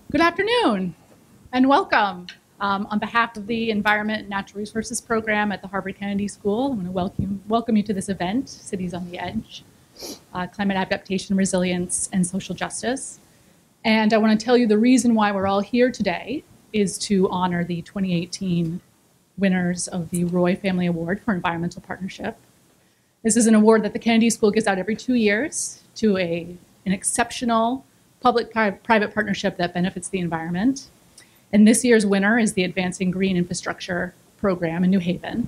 Good afternoon and welcome. On behalf of the Environment and Natural Resources Program at the Harvard Kennedy School, I want to welcome you to this event, Cities on the Edge, Climate Adaptation, Resilience, and Social Justice. And I want to tell you the reason why we're all here today is to honor the 2018 winners of the Roy Family Award for Environmental Partnership. This is an award that the Kennedy School gives out every 2 years to an exceptional public-private partnership that benefits the environment. And this year's winner is the Advancing Green Infrastructure Program in New Haven.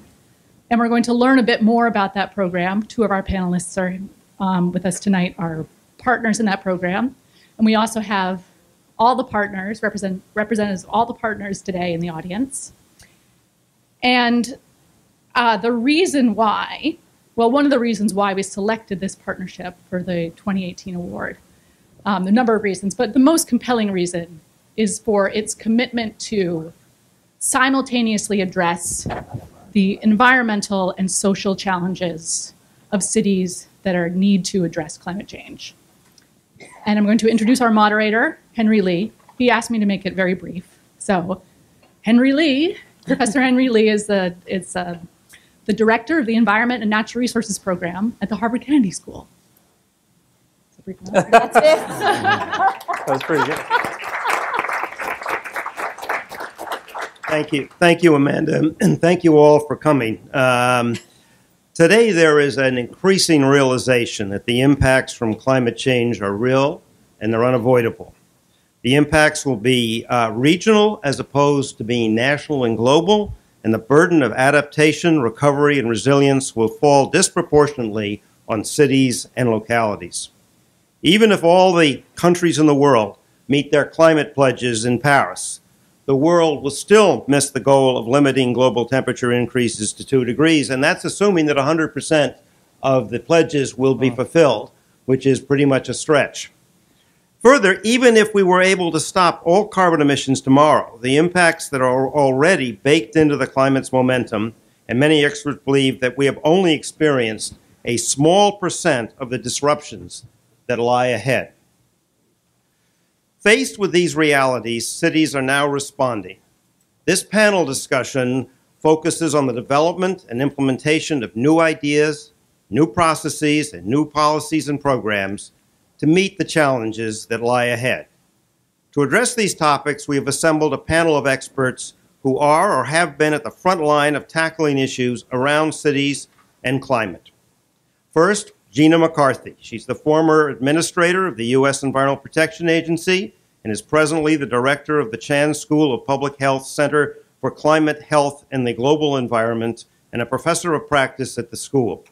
And we're going to learn a bit more about that program. Two of our panelists are with us tonight, are partners in that program. And we also have all the partners, representatives of all the partners today in the audience. And the reason why, well, one of the reasons why we selected this partnership for the 2018 award, a number of reasons, but the most compelling reason is for its commitment to simultaneously address the environmental and social challenges of cities that need to address climate change. And I'm going to introduce our moderator, Henry Lee. He asked me to make it very brief. So Henry Lee, Professor Henry Lee is the director of the Environment and Natural Resources Program at the Harvard Kennedy School. That's it. That was pretty good. Thank you, Amanda, and thank you all for coming. Today there is an increasing realization that the impacts from climate change are real and they're unavoidable. The impacts will be regional as opposed to being national and global, and the burden of adaptation, recovery, and resilience will fall disproportionately on cities and localities. Even if all the countries in the world meet their climate pledges in Paris, the world will still miss the goal of limiting global temperature increases to 2 degrees, and that's assuming that 100% of the pledges will be fulfilled, which is pretty much a stretch. Further, even if we were able to stop all carbon emissions tomorrow, the impacts that are already baked into the climate's momentum, and many experts believe that we have only experienced a small percent of the disruptions that lie ahead. Faced with these realities, cities are now responding. This panel discussion focuses on the development and implementation of new ideas, new processes, and new policies and programs to meet the challenges that lie ahead. To address these topics, we have assembled a panel of experts who are or have been at the front line of tackling issues around cities and climate. First, Gina McCarthy. She's the former administrator of the U.S. Environmental Protection Agency and is presently the director of the Chan School of Public Health Center for Climate, Health, and the Global Environment and a professor of practice at the school.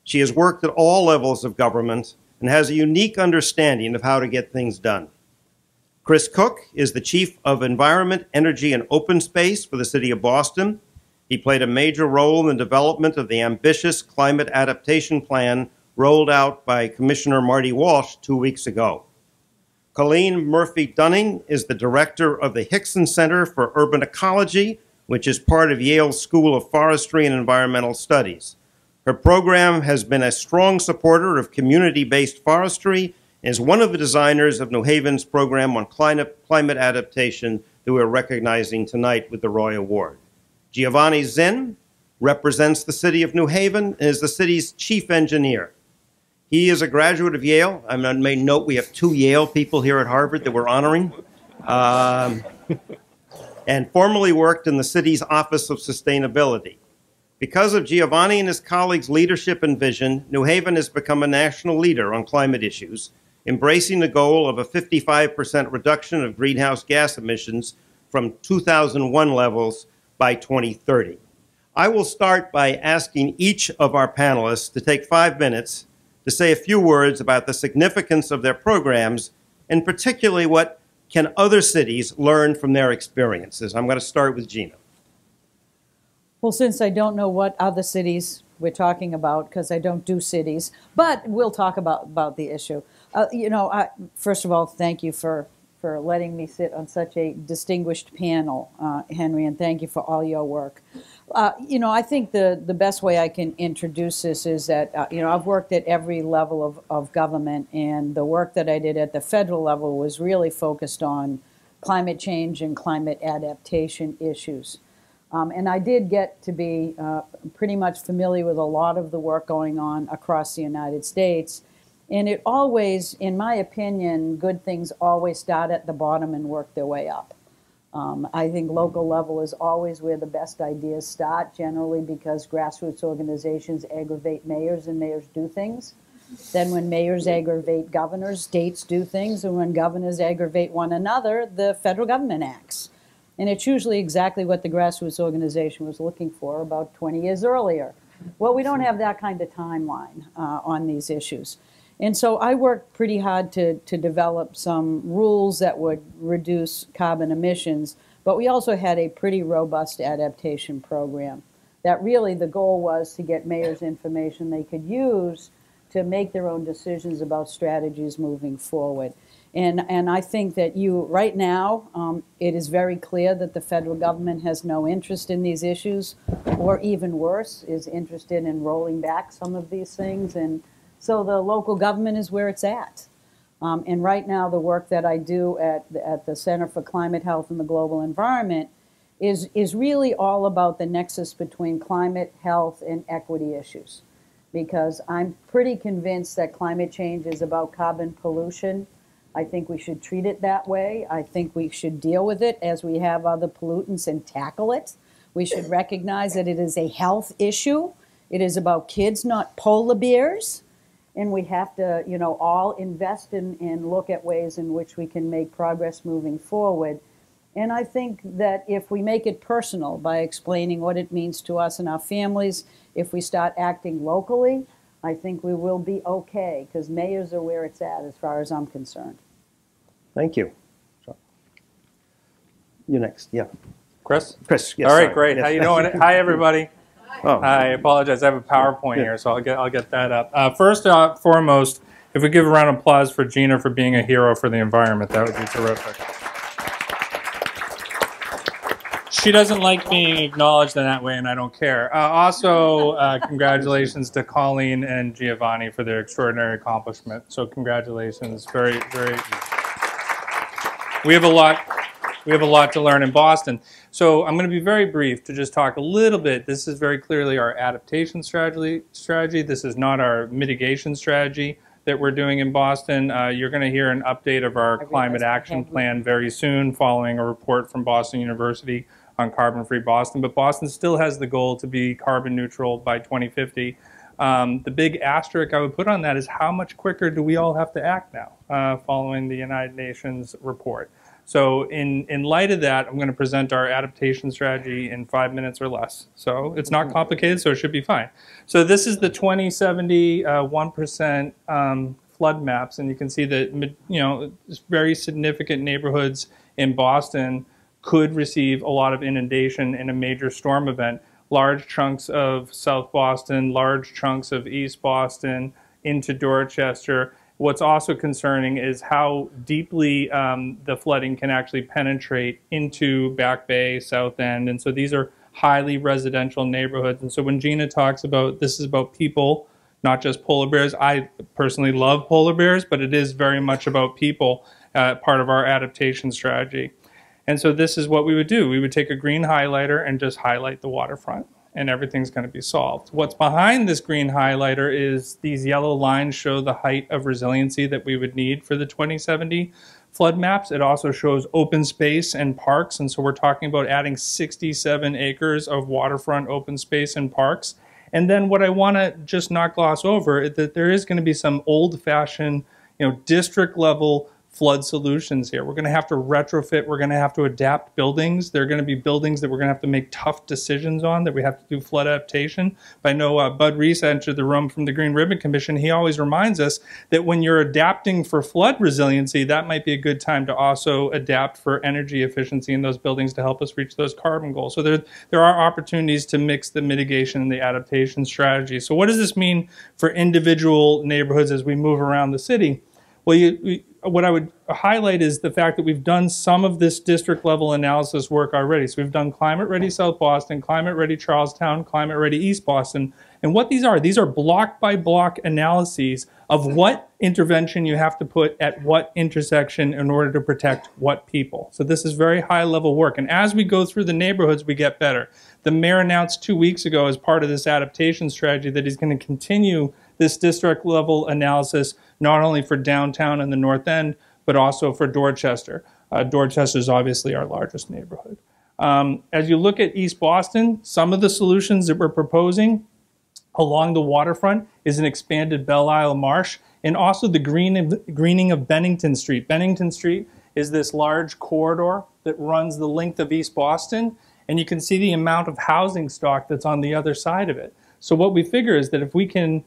She has worked at all levels of government and has a unique understanding of how to get things done. Chris Cook is the Chief of Environment, Energy, and Open Space for the City of Boston. He played a major role in the development of the ambitious climate adaptation plan rolled out by Commissioner Marty Walsh 2 weeks ago. Colleen Murphy-Dunning is the director of the Hixon Center for Urban Ecology, which is part of Yale's School of Forestry and Environmental Studies. Her program has been a strong supporter of community-based forestry and is one of the designers of New Haven's program on climate adaptation that we're recognizing tonight with the Roy Award. Giovanni Zinn represents the city of New Haven and is the city's chief engineer. He is a graduate of Yale. I may note we have 2 Yale people here at Harvard that we're honoring, and formerly worked in the city's Office of Sustainability. Because of Giovanni and his colleagues' leadership and vision, New Haven has become a national leader on climate issues, embracing the goal of a 55% reduction of greenhouse gas emissions from 2001 levels by 2030. I will start by asking each of our panelists to take 5 minutes to say a few words about the significance of their programs, and particularly what can other cities learn from their experiences. I'm going to start with Gina. Well, since I don't know what other cities we're talking about, because I don't do cities, but we'll talk about the issue. First of all, thank you for letting me sit on such a distinguished panel, Henry, and thank you for all your work. I think the best way I can introduce this is that, I've worked at every level of government, and the work that I did at the federal level was really focused on climate change and climate adaptation issues. And I did get to be pretty much familiar with a lot of the work going on across the United States. And it always, in my opinion, good things always start at the bottom and work their way up. I think local level is always where the best ideas start, generally because grassroots organizations aggravate mayors and mayors do things. Then when mayors aggravate governors, states do things, and when governors aggravate one another, the federal government acts. And it's usually exactly what the grassroots organization was looking for about 20 years earlier. Well, we don't have that kind of timeline on these issues. And so I worked pretty hard to develop some rules that would reduce carbon emissions, but we also had a pretty robust adaptation program that really the goal was to get mayors information they could use to make their own decisions about strategies moving forward. And I think that right now, it is very clear that the federal government has no interest in these issues, or even worse, is interested in rolling back some of these things. And so the local government is where it's at. And right now, the work that I do at the Center for Climate Health and the Global Environment is really all about the nexus between climate, health, and equity issues. Because I'm pretty convinced that climate change is about carbon pollution. I think we should treat it that way. I think we should deal with it as we have other pollutants and tackle it. We should recognize that it is a health issue. It is about kids, not polar bears. And we have to, all invest in and look at ways in which we can make progress moving forward. And I think that if we make it personal by explaining what it means to us and our families, if we start acting locally, I think we will be okay, because mayors are where it's at as far as I'm concerned. Thank you. You next, yeah. Chris? Chris, yes. All right, sorry. great. Yes. How you doing? Hi, everybody. Oh. I apologize. I have a PowerPoint here, so I'll get that up. First and foremost, if we give a round of applause for Gina for being a hero for the environment, that would be terrific. She doesn't like being acknowledged in that way, and I don't care. Also, congratulations to Colleen and Giovanni for their extraordinary accomplishment. So congratulations. Very, very. We have a lot to learn in Boston. So I'm going to be very brief to just talk a little bit. This is very clearly our adaptation strategy. This is not our mitigation strategy that we're doing in Boston. You're going to hear an update of our climate action plan very soon following a report from Boston University on carbon-free Boston. But Boston still has the goal to be carbon neutral by 2050. The big asterisk I would put on that is how much quicker do we all have to act now following the United Nations report. So in light of that, I'm going to present our adaptation strategy in 5 minutes or less. So it's not complicated, so it should be fine. So this is the 2070 1% flood maps, and you can see that very significant neighborhoods in Boston could receive a lot of inundation in a major storm event. Large chunks of South Boston, large chunks of East Boston, into Dorchester. What's also concerning is how deeply the flooding can actually penetrate into Back Bay, South End. And so these are highly residential neighborhoods. And so when Gina talks about this is about people, not just polar bears, I personally love polar bears, but it is very much about people, part of our adaptation strategy. And so this is what we would do. We would take a green highlighter and just highlight the waterfront, and everything's going to be solved. What's behind this green highlighter is these yellow lines show the height of resiliency that we would need for the 2070 flood maps. It also shows open space and parks, and so we're talking about adding 67 acres of waterfront open space and parks. And then what I want to just not gloss over is that there is going to be some old-fashioned, district-level flood solutions here. We're going to have to retrofit, we're going to have to adapt buildings. There are going to be buildings that we're going to have to make tough decisions on, that we have to do flood adaptation. But I know Bud Reese entered the room from the Green Ribbon Commission. He always reminds us that when you're adapting for flood resiliency, that might be a good time to also adapt for energy efficiency in those buildings to help us reach those carbon goals. So there are opportunities to mix the mitigation and the adaptation strategy. So what does this mean for individual neighborhoods as we move around the city? Well, what I would highlight is the fact that we've done some of this district level analysis work already. So we've done Climate Ready South Boston, Climate Ready Charlestown, Climate Ready East Boston, And what these are block by block analyses of what intervention you have to put at what intersection in order to protect what people. So this is very high level work. And as we go through the neighborhoods, we get better. The mayor announced 2 weeks ago as part of this adaptation strategy that he's going to continue this district level analysis, not only for downtown and the North End, but also for Dorchester. Dorchester is obviously our largest neighborhood. As you look at East Boston, some of the solutions that we're proposing along the waterfront is an expanded Belle Isle Marsh, and also the greening of Bennington Street. Bennington Street is this large corridor that runs the length of East Boston, and you can see the amount of housing stock that's on the other side of it. So what we figure is that if we can,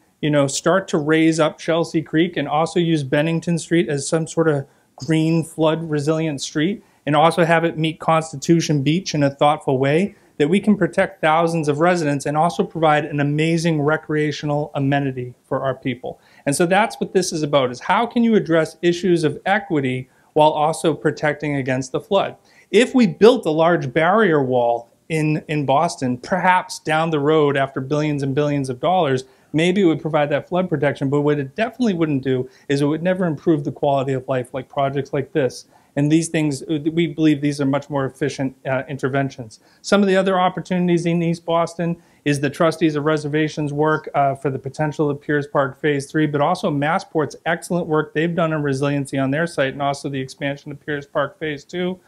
start to raise up Chelsea Creek and also use Bennington Street as some sort of green flood resilient street, and also have it meet Constitution Beach in a thoughtful way, that we can protect thousands of residents and also provide an amazing recreational amenity for our people. And so that's what this is about, is how can you address issues of equity while also protecting against the flood? If we built a large barrier wall in Boston, perhaps down the road after billions and billions of dollars, maybe it would provide that flood protection, but what it definitely wouldn't do is it would never improve the quality of life like projects like this. And these things, we believe these are much more efficient interventions. Some of the other opportunities in East Boston is the Trustees of Reservations work for the potential of Pierce Park Phase 3, but also Massport's excellent work they've done on resiliency on their site, and also the expansion of Pierce Park Phase 2,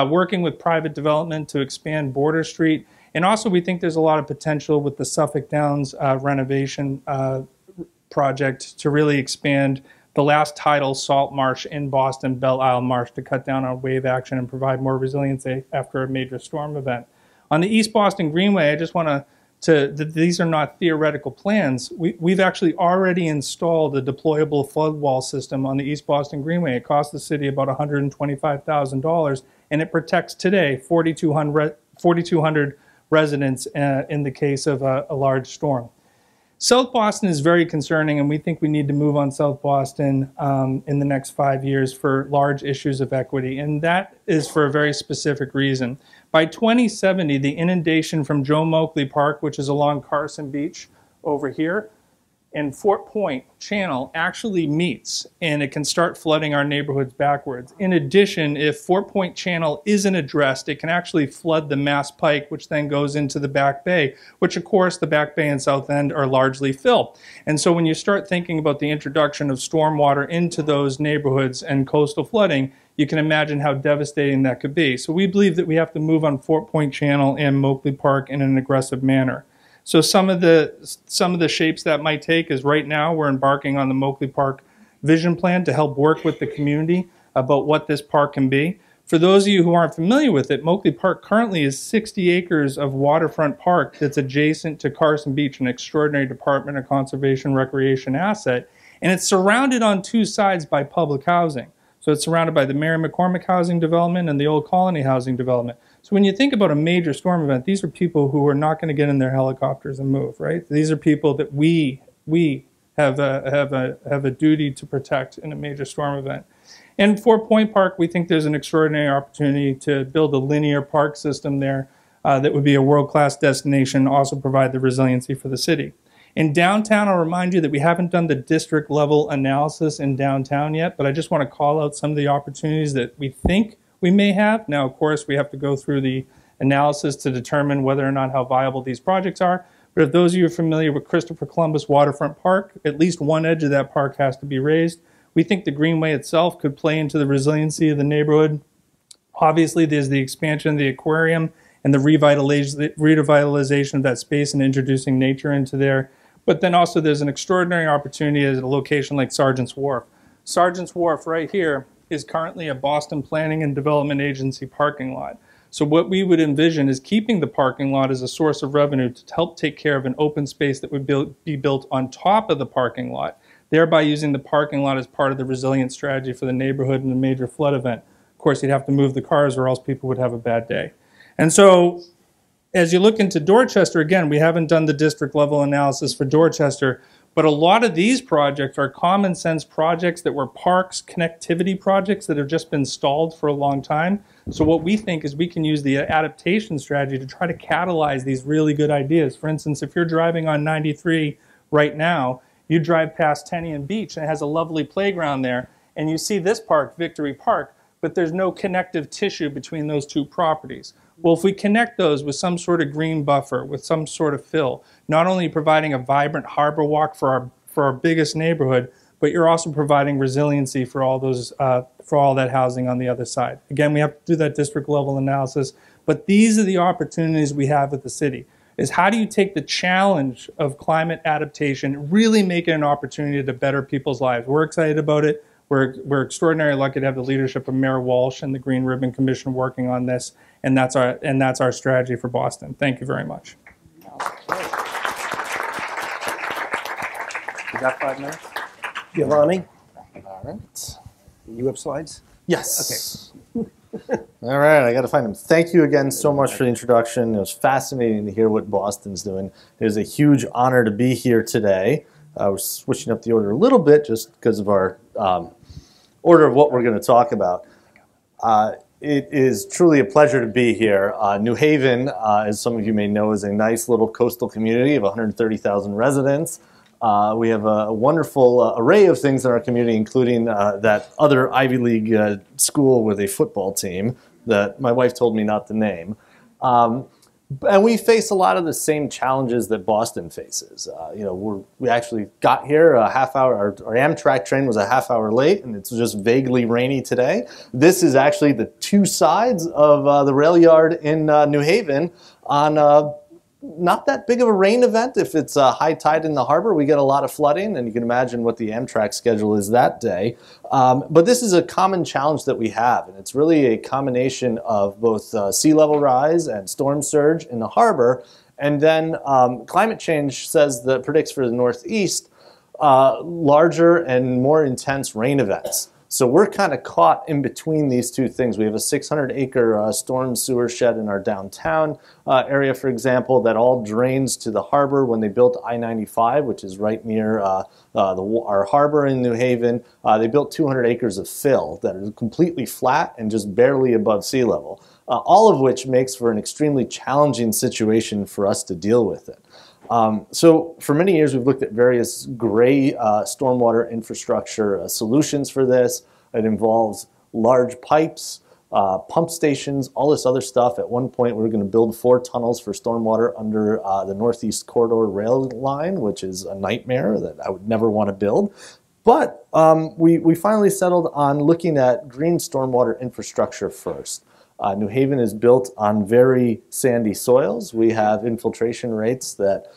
working with private development to expand Border Street. And also we think there's a lot of potential with the Suffolk Downs renovation project to really expand the last tidal salt marsh in Boston, Belle Isle Marsh, to cut down on wave action and provide more resiliency after a major storm event. On the East Boston Greenway, I just want these are not theoretical plans. We've actually already installed a deployable flood wall system on the East Boston Greenway. It cost the city about $125,000, and it protects today 4,200 residents in the case of a large storm. South Boston is very concerning, and we think we need to move on South Boston in the next 5 years for large issues of equity, and that is for a very specific reason. By 2070, the inundation from Joe Moakley Park, which is along Carson Beach over here, and Fort Point Channel actually meets, and it can start flooding our neighborhoods backwards. In addition, if Fort Point Channel isn't addressed, it can actually flood the Mass Pike, which then goes into the Back Bay, which of course the Back Bay and South End are largely filled. And so when you start thinking about the introduction of stormwater into those neighborhoods and coastal flooding, you can imagine how devastating that could be. So we believe that we have to move on Fort Point Channel and Moakley Park in an aggressive manner. So some of the shapes that might take is right now we're embarking on the Moakley Park vision plan to help work with the community about what this park can be. For those of you who aren't familiar with it, Moakley Park currently is 60 acres of waterfront park that's adjacent to Carson Beach, an extraordinary Department of Conservation Recreation asset, and it's surrounded on two sides by public housing. So it's surrounded by the Mary McCormick Housing Development and the Old Colony Housing Development. So when you think about a major storm event, these are people who are not going to get in their helicopters and move, right? These are people that we have a duty to protect in a major storm event. And Fort Point Park, we think there's an extraordinary opportunity to build a linear park system there that would be a world-class destination, also provide the resiliency for the city. In downtown, I'll remind you that we haven't done the district level analysis in downtown yet, but I just want to call out some of the opportunities that we think we may have. Now, of course, we have to go through the analysis to determine whether or not how viable these projects are. But if those of you are familiar with Christopher Columbus Waterfront Park, at least one edge of that park has to be raised. We think the Greenway itself could play into the resiliency of the neighborhood. Obviously, there's the expansion of the aquarium and the revitalization of that space and introducing nature into there. But then also there's an extraordinary opportunity at a location like Sergeant's Wharf. Sergeant's Wharf right here is currently a Boston Planning and Development Agency parking lot. So what we would envision is keeping the parking lot as a source of revenue to help take care of an open space that would be built on top of the parking lot, thereby using the parking lot as part of the resilience strategy for the neighborhood in a major flood event. Of course, you'd have to move the cars or else people would have a bad day. And so as you look into Dorchester, again, we haven't done the district level analysis for Dorchester, But a lot of these projects are common sense projects that were parks connectivity projects that have just been stalled for a long time. So what we think is we can use the adaptation strategy to try to catalyze these really good ideas. For instance, if you're driving on 93 right now, you drive past Tenian Beach and it has a lovely playground there, and you see this park, Victory Park, but there's no connective tissue between those two properties. Well, if we connect those with some sort of green buffer, with some sort of fill, not only providing a vibrant harbor walk for our biggest neighborhood, but you're also providing resiliency for all those for all that housing on the other side. Again, we have to do that district level analysis, but these are the opportunities we have at the city. Is how do you take the challenge of climate adaptation, really make it an opportunity to better people's lives? We're excited about it. We're extraordinarily lucky to have the leadership of Mayor Walsh and the Green Ribbon Commission working on this, and that's our strategy for Boston. Thank you very much. You got 5 minutes? Giovanni, All right. you have slides? Yes. Okay. All right, I got to find them. Thank you again so much for the introduction. It was fascinating to hear what Boston's doing. It is a huge honor to be here today. We're switching up the order a little bit just because of our order of what we're going to talk about. It is truly a pleasure to be here. New Haven, as some of you may know, is a nice little coastal community of 130,000 residents. We have a wonderful array of things in our community, including that other Ivy League school with a football team that my wife told me not to name. And we face a lot of the same challenges that Boston faces. We actually got here a half hour, our Amtrak train was a half hour late, and it's just vaguely rainy today. This is actually the two sides of the rail yard in New Haven on not that big of a rain event. If it's high tide in the harbor, we get a lot of flooding, and you can imagine what the Amtrak schedule is that day. But this is a common challenge that we have, and it's really a combination of both sea level rise and storm surge in the harbor, and then climate change predicts for the Northeast larger and more intense rain events. So we're kind of caught in between these two things. We have a 600-acre storm sewer shed in our downtown area, for example, that all drains to the harbor. When they built I-95, which is right near our harbor in New Haven, they built 200 acres of fill that are completely flat and just barely above sea level, all of which makes for an extremely challenging situation for us to deal with it. So for many years, we've looked at various gray stormwater infrastructure solutions for this. It involves large pipes, pump stations, all this other stuff. At one point, we were going to build 4 tunnels for stormwater under the Northeast Corridor rail line, which is a nightmare that I would never want to build. But we finally settled on looking at green stormwater infrastructure first. New Haven is built on very sandy soils. We have infiltration rates that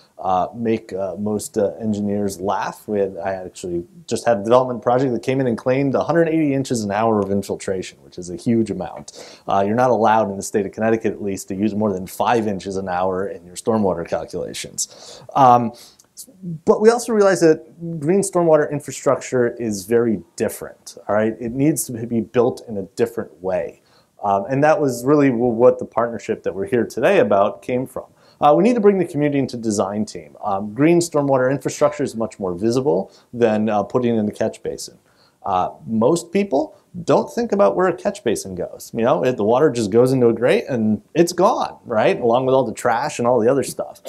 make most engineers laugh. I actually just had a development project that came in and claimed 180 inches an hour of infiltration, which is a huge amount. You're not allowed in the state of Connecticut, at least, to use more than 5 inches an hour in your stormwater calculations. But we also realize that green stormwater infrastructure is very different. All right, it needs to be built in a different way. And that was really what the partnership that we're here today about came from. We need to bring the community into design team. Green stormwater infrastructure is much more visible than putting in the catch basin. Most people don't think about where a catch basin goes. You know, the water just goes into a grate and it's gone, right? Along with all the trash and all the other stuff.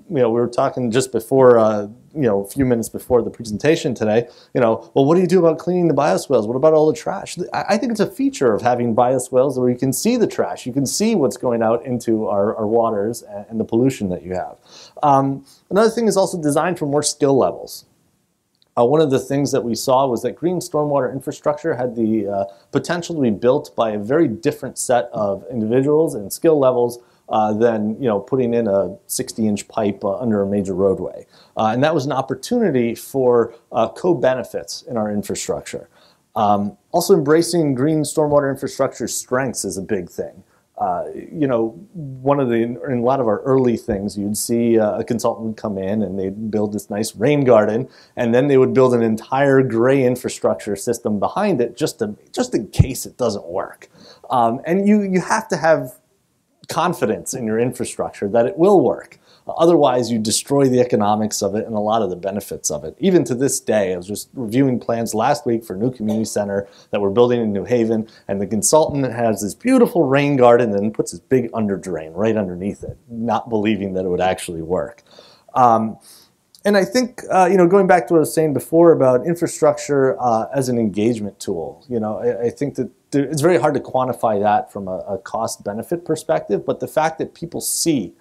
We were talking just before, a few minutes before the presentation today, well, what do you do about cleaning the bioswales? What about all the trash? I think it's a feature of having bioswales where you can see the trash. You can see what's going out into our waters and the pollution that you have. Another thing is also designed for more skill levels. One of the things that we saw was that green stormwater infrastructure had the potential to be built by a very different set of individuals and skill levels than putting in a 60-inch pipe under a major roadway. And that was an opportunity for co-benefits in our infrastructure. Also embracing green stormwater infrastructure strengths is a big thing. In a lot of our early things, you'd see a consultant come in and they'd build this nice rain garden, and then they would build an entire gray infrastructure system behind it just in case it doesn't work. And you have to have confidence in your infrastructure that it will work. Otherwise, you destroy the economics of it and a lot of the benefits of it. Even to this day, I was just reviewing plans last week for a new community center that we're building in New Haven, and the consultant has this beautiful rain garden and then puts this big under drain right underneath it, not believing that it would actually work. And I think, going back to what I was saying before about infrastructure as an engagement tool, I think that it's very hard to quantify that from a cost-benefit perspective, but the fact that people see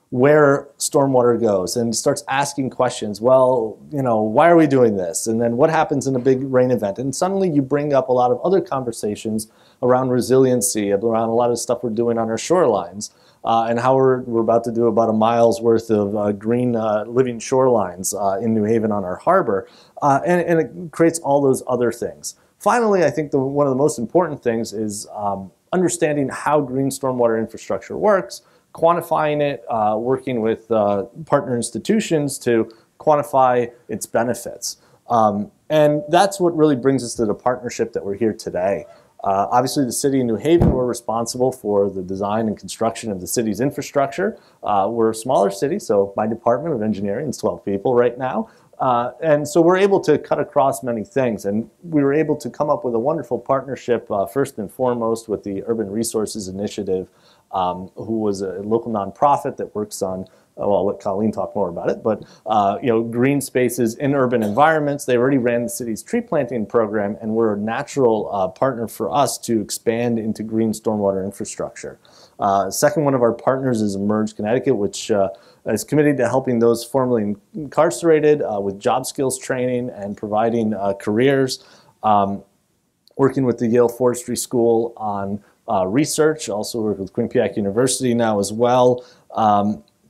where stormwater goes and starts asking questions, well, why are we doing this? And then what happens in a big rain event? And suddenly you bring up a lot of other conversations around resiliency, around a lot of stuff we're doing on our shorelines. And how we're about to do about a mile's worth of green living shorelines in New Haven on our harbor. And it creates all those other things. Finally, I think one of the most important things is understanding how green stormwater infrastructure works, quantifying it, working with partner institutions to quantify its benefits. And that's what really brings us to the partnership that we're here today. Obviously, the city of New Haven, we're responsible for the design and construction of the city's infrastructure. We're a smaller city, so my department of engineering is 12 people right now. And so we're able to cut across many things. And we were able to come up with a wonderful partnership, first and foremost, with the Urban Resources Initiative, who was a local nonprofit that works on, well, I'll let Colleen talk more about it, but green spaces in urban environments. They already ran the city's tree planting program, and we're a natural partner for us to expand into green stormwater infrastructure. Second one of our partners is Emerge Connecticut, which is committed to helping those formerly incarcerated with job skills training and providing careers. Working with the Yale Forestry School on research, also work with Quinnipiac University now as well.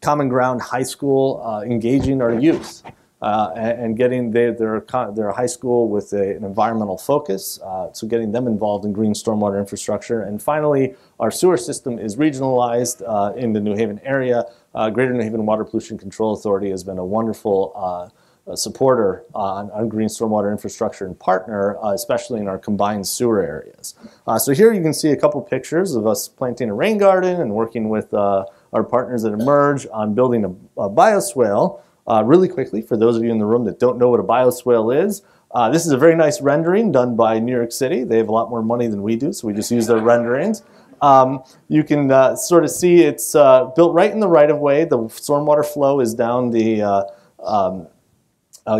Common Ground High School, engaging our youth and getting they're a high school with an environmental focus, so getting them involved in green stormwater infrastructure. And finally, our sewer system is regionalized in the New Haven area. Greater New Haven Water Pollution Control Authority has been a wonderful supporter on green stormwater infrastructure and partner, especially in our combined sewer areas. So here you can see a couple pictures of us planting a rain garden and working with our partners at Emerge on building a bioswale. Really quickly, for those of you in the room that don't know what a bioswale is, this is a very nice rendering done by New York City. They have a lot more money than we do, so we just use their renderings. You can sort of see it's built right in the right-of-way. The stormwater flow is down the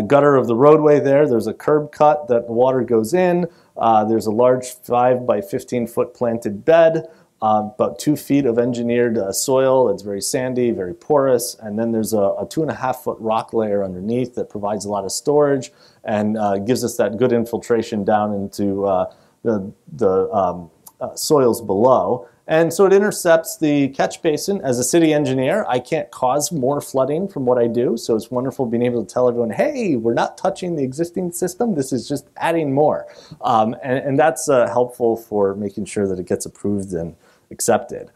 gutter of the roadway there. There's a curb cut that the water goes in. There's a large 5 by 15 foot planted bed. About 2 feet of engineered soil. It's very sandy, very porous, and then there's a 2.5 foot rock layer underneath that provides a lot of storage and gives us that good infiltration down into the soils below. And so it intercepts the catch basin. As a city engineer, I can't cause more flooding from what I do, so it's wonderful being able to tell everyone, hey, we're not touching the existing system, this is just adding more. And that's helpful for making sure that it gets approved and accepted.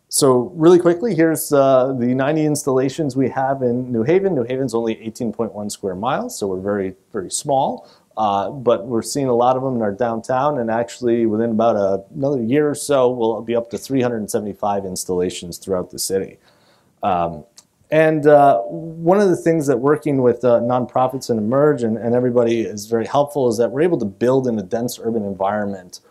So really quickly, here's the 90 installations we have in New Haven. New Haven's only 18.1 square miles, so we're very, very small. But we're seeing a lot of them in our downtown, and actually within about another year or so, we'll be up to 375 installations throughout the city. One of the things that working with nonprofits and Emerge and everybody is very helpful is that we're able to build in a dense urban environment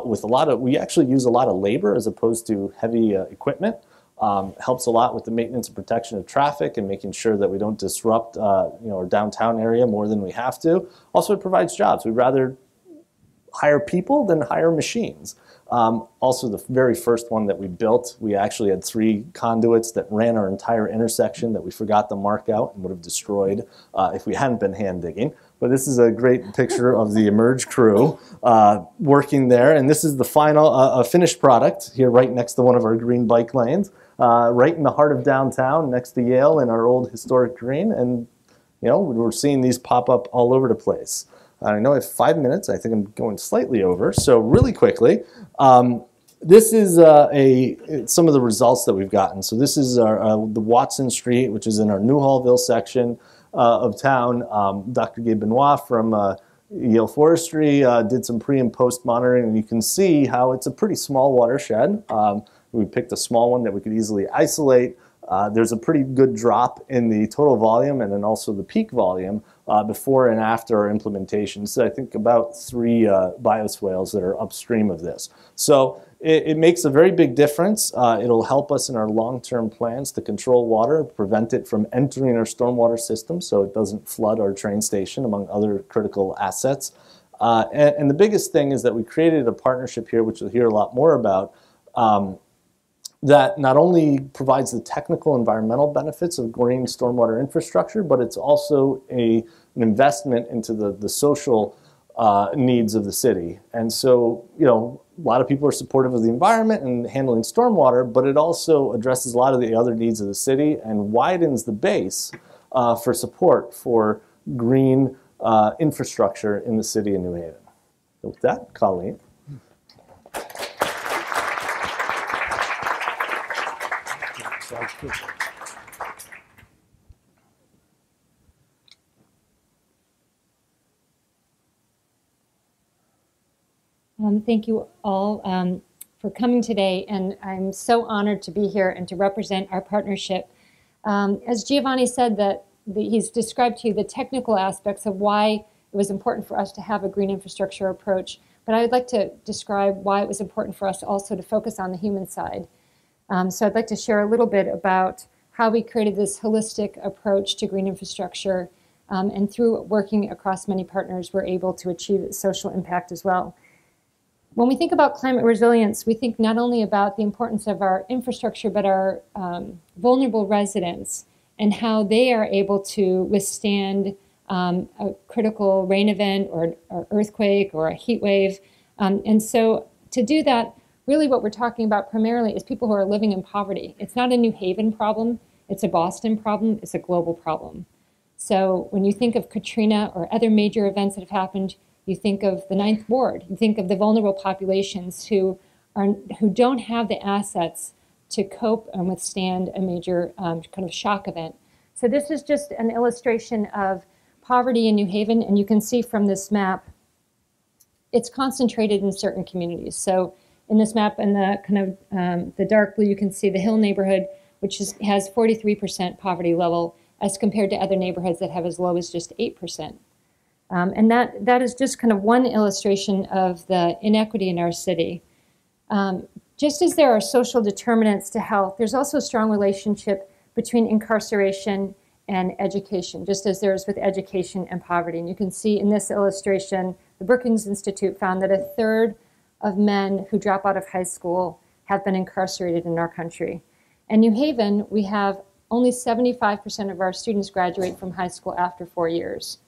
with we actually use a lot of labor as opposed to heavy equipment. Helps a lot with the maintenance and protection of traffic and making sure that we don't disrupt our downtown area more than we have to. Also, it provides jobs. We'd rather hire people than hire machines. Also, the very first one that we built, we actually had 3 conduits that ran our entire intersection that we forgot to mark out and would have destroyed if we hadn't been hand digging. But this is a great picture of the Emerge crew working there. And this is the final finished product here right next to one of our green bike lanes, right in the heart of downtown next to Yale in our old historic green. And we're seeing these pop up all over the place. I know I have 5 minutes. I think I'm going slightly over. So really quickly, this is some of the results that we've gotten. So this is the Watson Street, which is in our New Hallville section of town. Dr. Gabe Benoit from Yale Forestry did some pre and post monitoring, and you can see how it's a pretty small watershed. We picked a small one that we could easily isolate. there's a pretty good drop in the total volume and then also the peak volume before and after our implementation. So I think about 3 bioswales that are upstream of this. So it makes a very big difference. It'll help us in our long-term plans to control water, prevent it from entering our stormwater system so it doesn't flood our train station, among other critical assets. And the biggest thing is that we created a partnership here, which you'll hear a lot more about, that not only provides the technical environmental benefits of green stormwater infrastructure, but it's also an investment into the social needs of the city. And so, you know, a lot of people are supportive of the environment and handling stormwater, but it also addresses a lot of the other needs of the city and widens the base for support for green infrastructure in the city of New Haven. So with that, Colleen. Thank you all for coming today, and I'm so honored to be here and to represent our partnership. As Giovanni said, he's described to you the technical aspects of why it was important for us to have a green infrastructure approach, but I would like to describe why it was important for us also to focus on the human side. So I'd like to share a little bit about how we created this holistic approach to green infrastructure, and through working across many partners, we're able to achieve social impact as well. When we think about climate resilience, we think not only about the importance of our infrastructure, but our vulnerable residents and how they are able to withstand a critical rain event or earthquake or a heat wave. And so to do that, really what we're talking about primarily is people who are living in poverty. It's not a New Haven problem, it's a Boston problem, it's a global problem. So when you think of Katrina or other major events that have happened, you think of the Ninth Ward, you think of the vulnerable populations who don't have the assets to cope and withstand a major kind of shock event. So this is just an illustration of poverty in New Haven, and you can see from this map, it's concentrated in certain communities. So in this map, in the kind of the dark blue, you can see the Hill neighborhood, which has 43% poverty level, as compared to other neighborhoods that have as low as just 8%. And that is just kind of one illustration of the inequity in our city. Just as there are social determinants to health, there's also a strong relationship between incarceration and education, just as there is with education and poverty. And you can see in this illustration, the Brookings Institute found that 1/3 of men who drop out of high school have been incarcerated in our country. In New Haven, we have only 75% of our students graduate from high school after 4 years.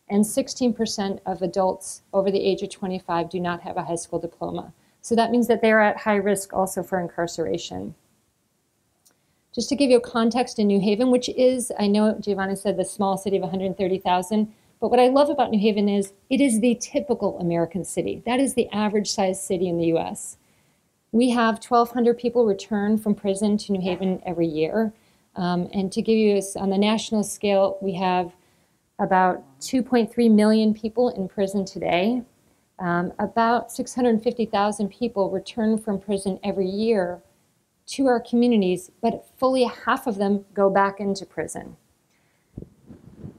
And 16% of adults over the age of 25 do not have a high school diploma. So that means that they're at high risk also for incarceration. Just to give you a context in New Haven, which is, I know Giovanni said, the small city of 130,000, but what I love about New Haven is it is the typical American city. That is the average size city in the US. We have 1,200 people return from prison to New Haven every year. And to give you on the national scale, we have about 2.3 million people in prison today. About 650,000 people return from prison every year to our communities, but fully half of them go back into prison.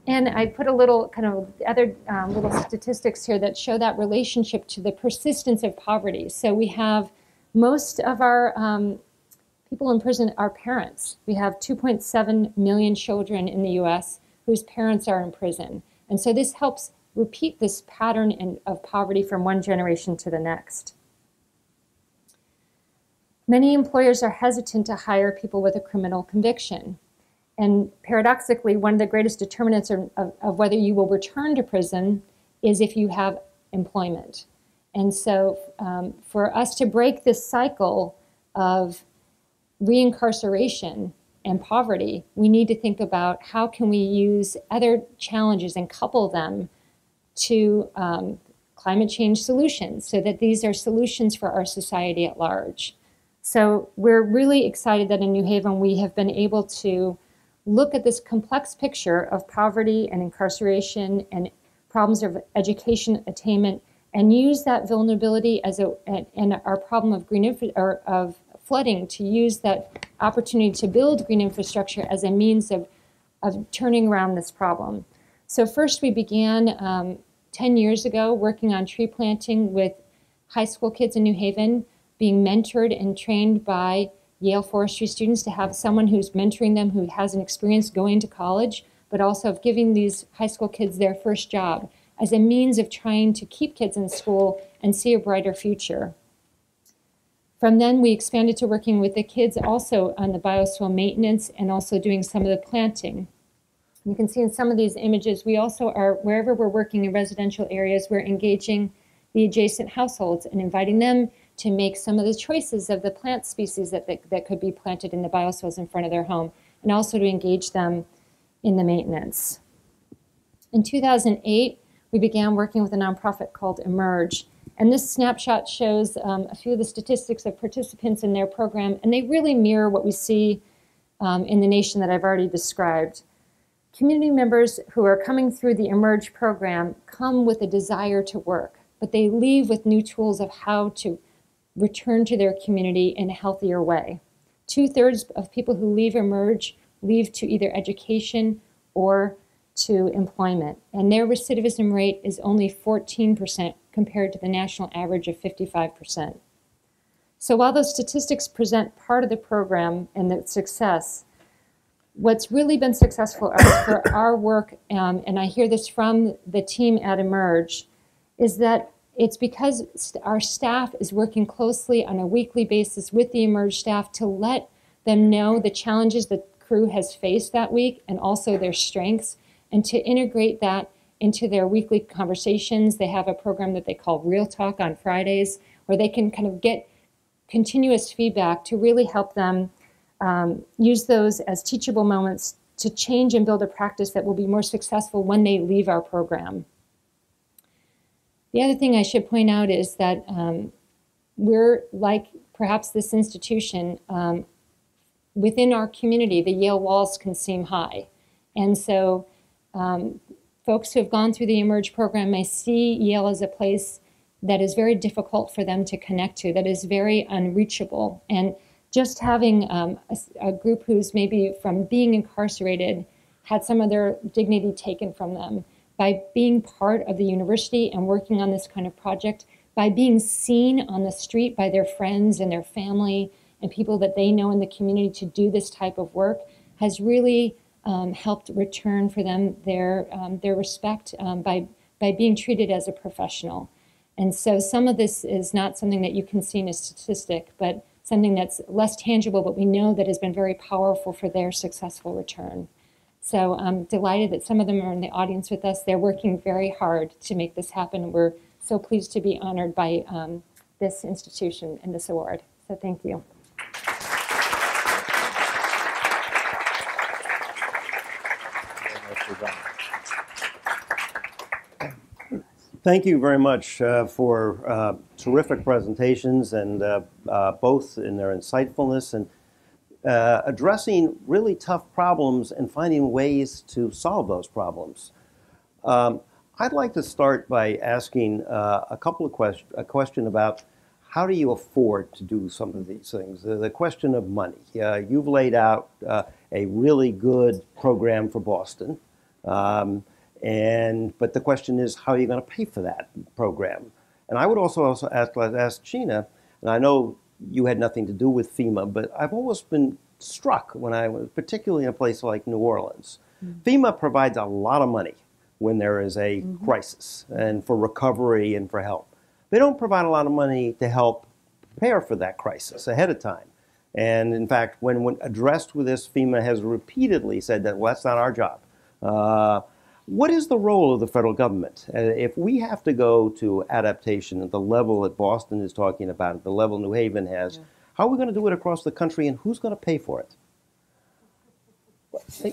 And I put a little kind of other little statistics here that show that relationship to the persistence of poverty. So we have most of our people in prison are parents. We have 2.7 million children in the US whose parents are in prison. And so this helps repeat this pattern of poverty from one generation to the next. Many employers are hesitant to hire people with a criminal conviction. And paradoxically, one of the greatest determinants of whether you will return to prison is if you have employment. And so for us to break this cycle of reincarceration and poverty, we need to think about how can we use other challenges and couple them to climate change solutions so that these are solutions for our society at large. So we're really excited that in New Haven we have been able to look at this complex picture of poverty and incarceration and problems of education attainment and use that vulnerability as and our problem of of flooding to use that opportunity to build green infrastructure as a means of turning around this problem. So first we began 10 years ago working on tree planting with high school kids in New Haven, being mentored and trained by Yale Forestry students to have someone who's mentoring them who has an experience going to college, but also of giving these high school kids their first job as a means of trying to keep kids in school and see a brighter future. From then, we expanded to working with the kids also on the bioswale maintenance and also doing some of the planting. You can see in some of these images, we also are, wherever we're working in residential areas, we're engaging the adjacent households and inviting them to make some of the choices of the plant species that could be planted in the bioswales in front of their home, and also to engage them in the maintenance. In 2008, we began working with a nonprofit called Emerge. And this snapshot shows a few of the statistics of participants in their program, and they really mirror what we see in the nation that I've already described. Community members who are coming through the Emerge program come with a desire to work, but they leave with new tools of how to return to their community in a healthier way. 2/3 of people who leave Emerge leave to either education or to employment, and their recidivism rate is only 14% compared to the national average of 55%. So while those statistics present part of the program and the success, what's really been successful for our work, and I hear this from the team at Emerge, is that it's because our staff is working closely on a weekly basis with the Emerge staff to let them know the challenges the crew has faced that week and also their strengths, and to integrate that into their weekly conversations. They have a program that they call Real Talk on Fridays, where they can kind of get continuous feedback to really help them use those as teachable moments to change and build a practice that will be more successful when they leave our program. The other thing I should point out is that we're like perhaps this institution, within our community, the Yale walls can seem high. And so folks who have gone through the Emerge program may see Yale as a place that is very difficult for them to connect to, that is very unreachable. And just having a group who's maybe from being incarcerated had some of their dignity taken from them, by being part of the university and working on this kind of project, by being seen on the street by their friends and their family and people that they know in the community to do this type of work, has really helped return for them their respect by being treated as a professional. And so some of this is not something that you can see in a statistic, but something that's less tangible, but we know that has been very powerful for their successful return. So I'm delighted that some of them are in the audience with us. They're working very hard to make this happen. We're so pleased to be honored by this institution and this award. So thank you. Thank you very much for terrific presentations, and both in their insightfulness and addressing really tough problems and finding ways to solve those problems. I'd like to start by asking a question about how do you afford to do some of these things? The question of money. You've laid out a really good program for Boston. But the question is, how are you going to pay for that program? And I would also ask Gina, and I know you had nothing to do with FEMA, but I've always been struck when I was, particularly in a place like New Orleans. FEMA provides a lot of money when there is a crisis and for recovery and for help. They don't provide a lot of money to help prepare for that crisis ahead of time. And in fact, when addressed with this, FEMA has repeatedly said that, well, that's not our job. What is the role of the federal government? If we have to go to adaptation at the level that Boston is talking about, at the level New Haven has, how are we going to do it across the country, and who's going to pay for it?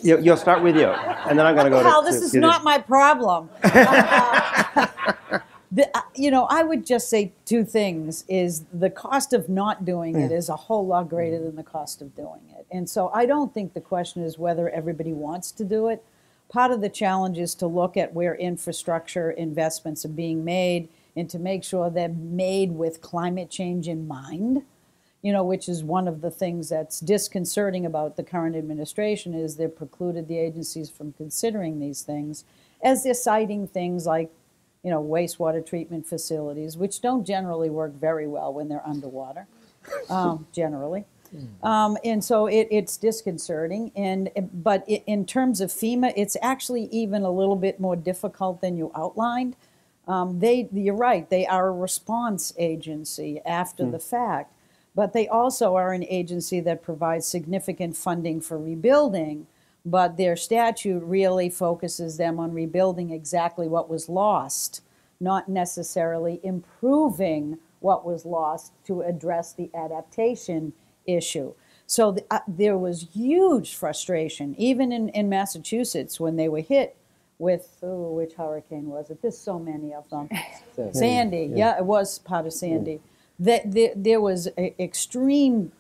You'll start with you, and then I'm going to go to... Well, this is not my problem. I would just say two things. Is the cost of not doing it is a whole lot greater than the cost of doing it. And so I don't think the question is whether everybody wants to do it. Part of the challenge is to look at where infrastructure investments are being made and to make sure they're made with climate change in mind. which is one of the things that's disconcerting about the current administration, is they've precluded the agencies from considering these things, as they're citing things like, wastewater treatment facilities, which don't generally work very well when they're underwater, generally. And so it's disconcerting. But in terms of FEMA, it's actually even a little bit more difficult than you outlined. You're right, they are a response agency after the fact, but they also are an agency that provides significant funding for rebuilding, but their statute really focuses them on rebuilding exactly what was lost, not necessarily improving what was lost to address the adaptation issue. So there was huge frustration, even in Massachusetts, when they were hit with, which hurricane was it? There's so many of them. Sandy, yeah, it was part of Sandy. There was extreme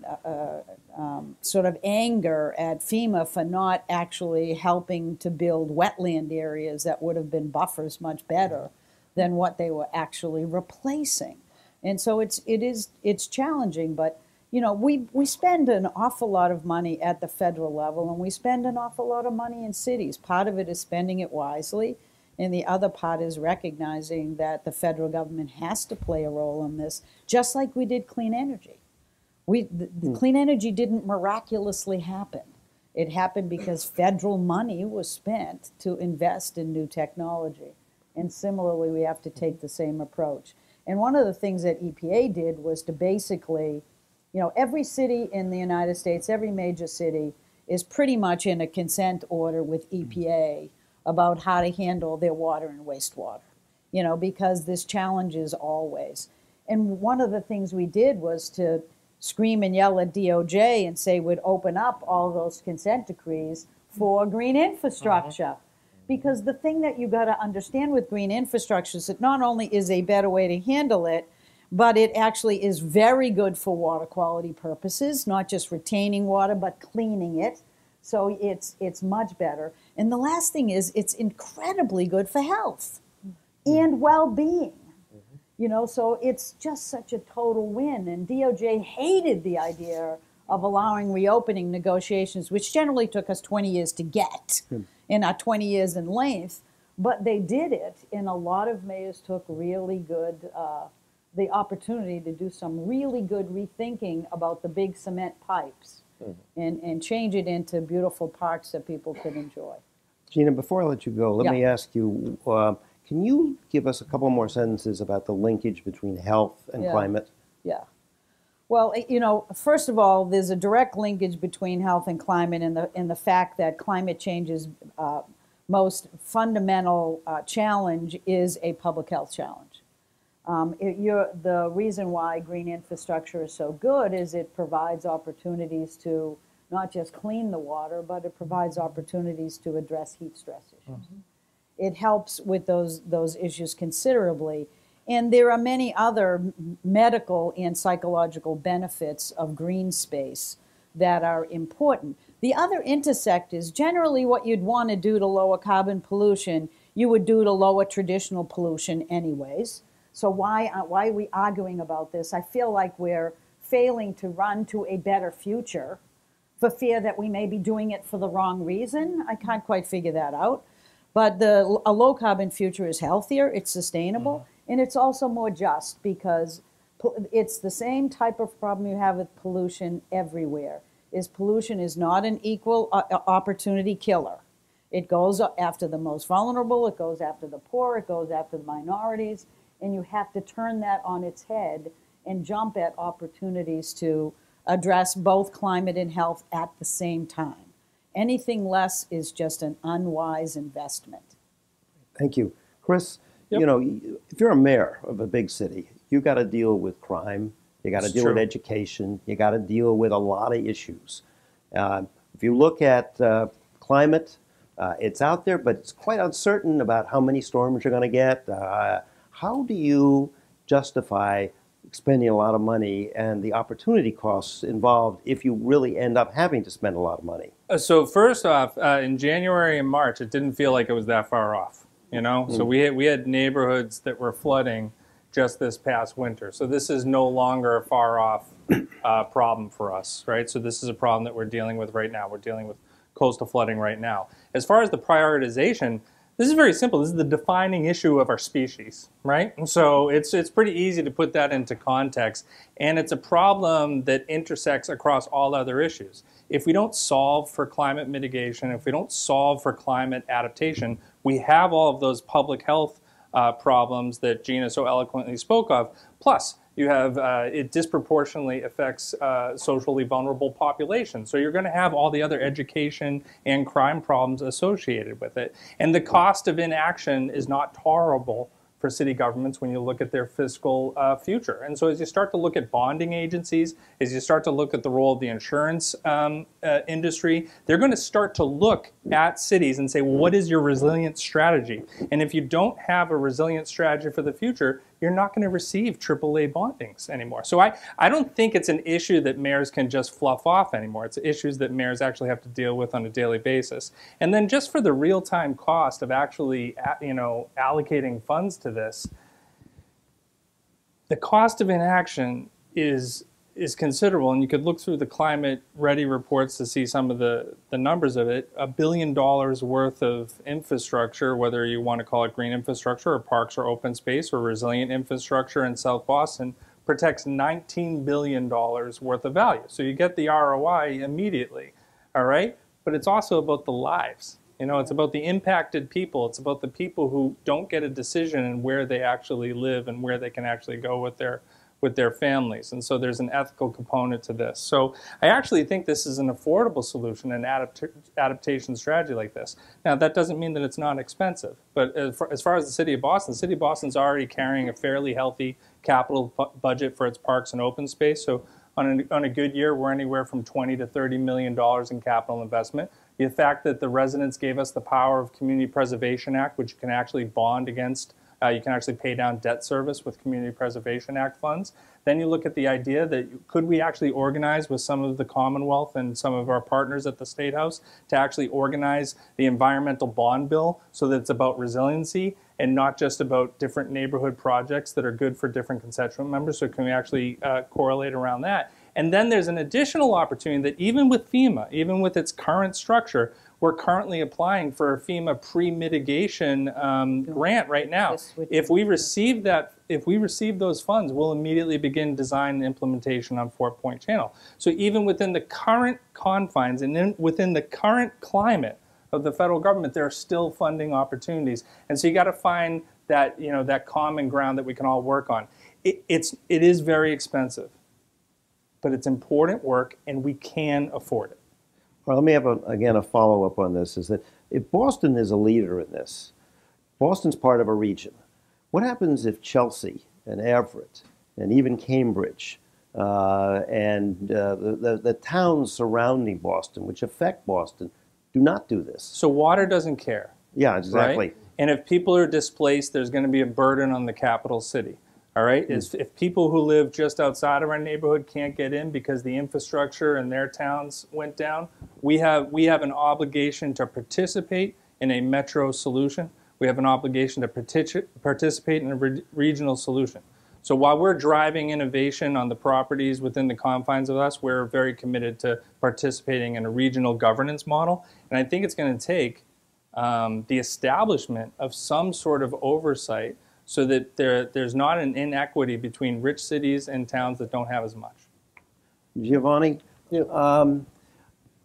sort of anger at FEMA for not actually helping to build wetland areas that would have been buffers much better than what they were actually replacing. And so it's challenging, but we spend an awful lot of money at the federal level, and we spend an awful lot of money in cities. Part of it is spending it wisely, and the other part is recognizing that the federal government has to play a role in this, just like we did clean energy. The clean energy didn't miraculously happen. It happened because federal money was spent to invest in new technology. And similarly, we have to take the same approach. And one of the things that EPA did was to basically, every city in the United States, every major city is pretty much in a consent order with EPA about how to handle their water and wastewater, because this challenge is always. And one of the things we did was to scream and yell at DOJ and say we'd open up all those consent decrees for green infrastructure. Because the thing that you got to understand with green infrastructure is that not only is a better way to handle it, but it actually is very good for water quality purposes, not just retaining water, but cleaning it. So it's much better. And the last thing is it's incredibly good for health and well-being. So it's just such a total win. And DOJ hated the idea of allowing reopening negotiations, which generally took us 20 years to get, and not 20 years in length. But they did it, and a lot of mayors took really good, the opportunity to do some really good rethinking about the big cement pipes and change it into beautiful parks that people could enjoy. Gina, before I let you go, let me ask you, can you give us a couple more sentences about the linkage between health and climate? Yeah. Well, first of all, there's a direct linkage between health and climate in the fact that climate change's most fundamental challenge is a public health challenge. The reason why green infrastructure is so good is it provides opportunities to not just clean the water, but it provides opportunities to address heat stress issues. It helps with those issues considerably. And there are many other medical and psychological benefits of green space that are important. The other intersect is generally what you'd want to do to lower carbon pollution, you would do to lower traditional pollution anyways. So why are we arguing about this? I feel like we're failing to run to a better future for fear that we may be doing it for the wrong reason. I can't quite figure that out. But a low carbon future is healthier, it's sustainable, and it's also more just because it's the same type of problem you have with pollution everywhere. Pollution is not an equal opportunity killer. It goes after the most vulnerable, it goes after the poor, it goes after the minorities, and you have to turn that on its head and jump at opportunities to address both climate and health at the same time. Anything less is just an unwise investment. Thank you. Chris, Yep. if you're a mayor of a big city, you got to deal with crime, you got to deal with education, you got to deal with a lot of issues. If you look at climate, it's out there, but it's quite uncertain about how many storms you're going to get. How do you justify spending a lot of money and the opportunity costs involved if you really end up having to spend a lot of money? So first off, in January and March, it didn't feel like it was that far off. So we had neighborhoods that were flooding just this past winter. So this is no longer a far off problem for us, right? So this is a problem that we're dealing with right now. We're dealing with coastal flooding right now. As far as the prioritization, this is very simple. This is the defining issue of our species, right? And so it's pretty easy to put that into context. And it's a problem that intersects across all other issues. If we don't solve for climate mitigation, if we don't solve for climate adaptation, we have all of those public health problems that Gina so eloquently spoke of. Plus, you have, it disproportionately affects socially vulnerable populations. So you're going to have all the other education and crime problems associated with it. And the cost of inaction is not tolerable for city governments when you look at their fiscal future. And so as you start to look at bonding agencies, as you start to look at the role of the insurance industry, they're going to start to look at cities and say, well, what is your resilient strategy? And if you don't have a resilient strategy for the future, you're not going to receive AAA bondings anymore. So I don't think it's an issue that mayors can just fluff off anymore. It's issues that mayors actually have to deal with on a daily basis. And then just for the real-time cost of actually, allocating funds to this, the cost of inaction is considerable, and you could look through the climate ready reports to see some of the numbers of it. $1 billion worth of infrastructure, whether you want to call it green infrastructure or parks or open space or resilient infrastructure in South Boston, protects $19 billion worth of value. So you get the ROI immediately, all right? But it's also about the lives. It's about the impacted people. It's about the people who don't get a decision in where they actually live and where they can actually go with their families. And so there's an ethical component to this. So I actually think this is an affordable solution, an adaptation strategy like this. Now, that doesn't mean that it's not expensive. But as far as the City of Boston's already carrying a fairly healthy capital budget for its parks and open space. So on a good year, we're anywhere from $20 to $30 million in capital investment. The fact that the residents gave us the power of Community Preservation Act, which you can actually bond against. You can actually pay down debt service with Community Preservation Act funds. Then you look at the idea that could we actually organize with some of the Commonwealth and some of our partners at the State House to actually organize the environmental bond bill so that it's about resiliency and not just about different neighborhood projects that are good for different constituent members. So can we actually correlate around that? And then there's an additional opportunity that even with FEMA, even with its current structure, we're currently applying for a FEMA pre-mitigation grant right now. If we receive those funds, we'll immediately begin design and implementation on Fort Point Channel. So even within the current confines and within the current climate of the federal government, there are still funding opportunities. And so you got to find that that common ground that we can all work on. It is very expensive, but it's important work, and we can afford it. Well, let me have, again, a follow-up on this, is that if Boston is a leader in this, Boston's part of a region. What happens if Chelsea and Everett and even Cambridge and the towns surrounding Boston, which affect Boston, do not do this? So water doesn't care. Yeah, exactly. Right? And if people are displaced, there's going to be a burden on the capital city. All right, if people who live just outside of our neighborhood can't get in because the infrastructure in their towns went down, we have an obligation to participate in a metro solution. We have an obligation to participate in a regional solution. So while we're driving innovation on the properties within the confines of us, we're very committed to participating in a regional governance model. And I think it's going to take the establishment of some sort of oversight so that there's not an inequity between rich cities and towns that don't have as much. Giovanni,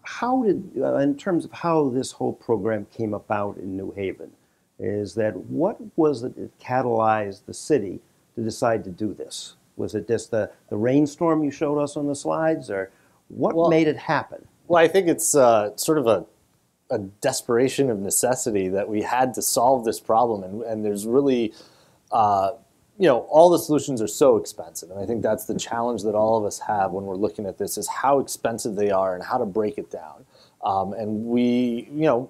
how did, in terms of how this whole program came about in New Haven, is that what was it that catalyzed the city to decide to do this? Was it just the rainstorm you showed us on the slides, or what made it happen? Well, I think it's sort of a desperation of necessity that we had to solve this problem, and there's really all the solutions are so expensive, and I think that's the challenge that all of us have when we're looking at this, is how expensive they are and how to break it down. And we, New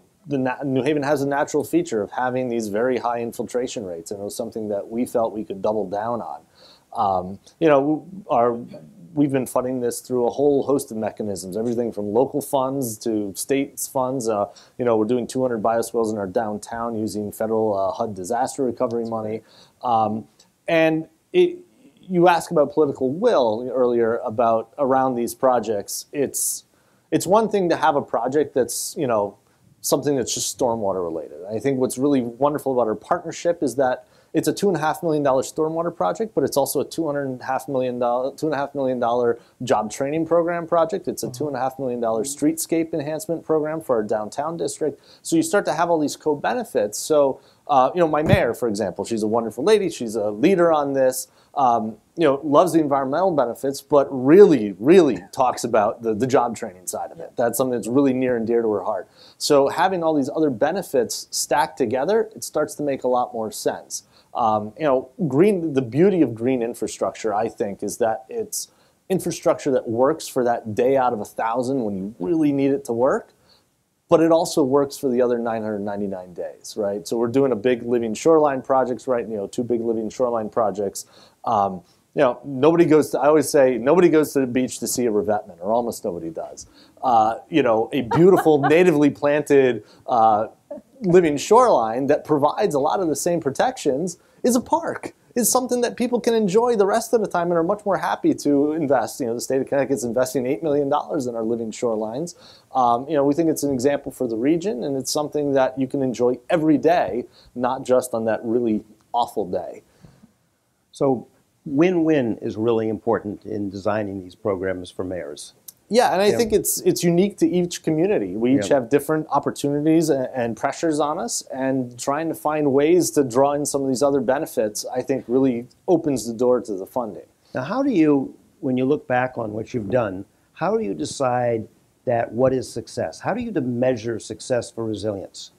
Haven has a natural feature of having these very high infiltration rates, and it was something that we felt we could double down on. We've been funding this through a whole host of mechanisms, everything from local funds to state funds. We're doing 200 bioswales in our downtown using federal HUD disaster recovery money. And you ask about political will earlier about around these projects. It's one thing to have a project that's, you know, something that's just stormwater related. I think what's really wonderful about our partnership is that it's a $2.5 million stormwater project, but it's also a $2.5 million job training program project. It's a $2.5 million streetscape enhancement program for our downtown district. So you start to have all these co-benefits. So, you know, my mayor, for example, she's a wonderful lady. She's a leader on this. You know, loves the environmental benefits, but really, really talks about the job training side of it. That's something that's really near and dear to her heart. So having all these other benefits stacked together, it starts to make a lot more sense. You know, the beauty of green infrastructure, I think, is that it's infrastructure that works for that day out of 1,000 when you really need it to work, but it also works for the other 999 days, right? So we're doing a big living shoreline projects, right? You know, 2 big living shoreline projects. You know, I always say, nobody goes to the beach to see a revetment, or almost nobody does. You know, a beautiful natively planted living shoreline that provides a lot of the same protections is a park. Is something that people can enjoy the rest of the time and are much more happy to invest. You know, the state of Connecticut's investing $8 million in our living shorelines. You know, we think it's an example for the region, and it's something that you can enjoy every day, not just on that really awful day. So win-win is really important in designing these programs for mayors. Yeah, and I think it's unique to each community. We each have different opportunities and pressures on us, and trying to find ways to draw in some of these other benefits, I think, really opens the door to the funding. Now, how do you, when you look back on what you've done, how do you decide that what is success? How do you measure success for resilience?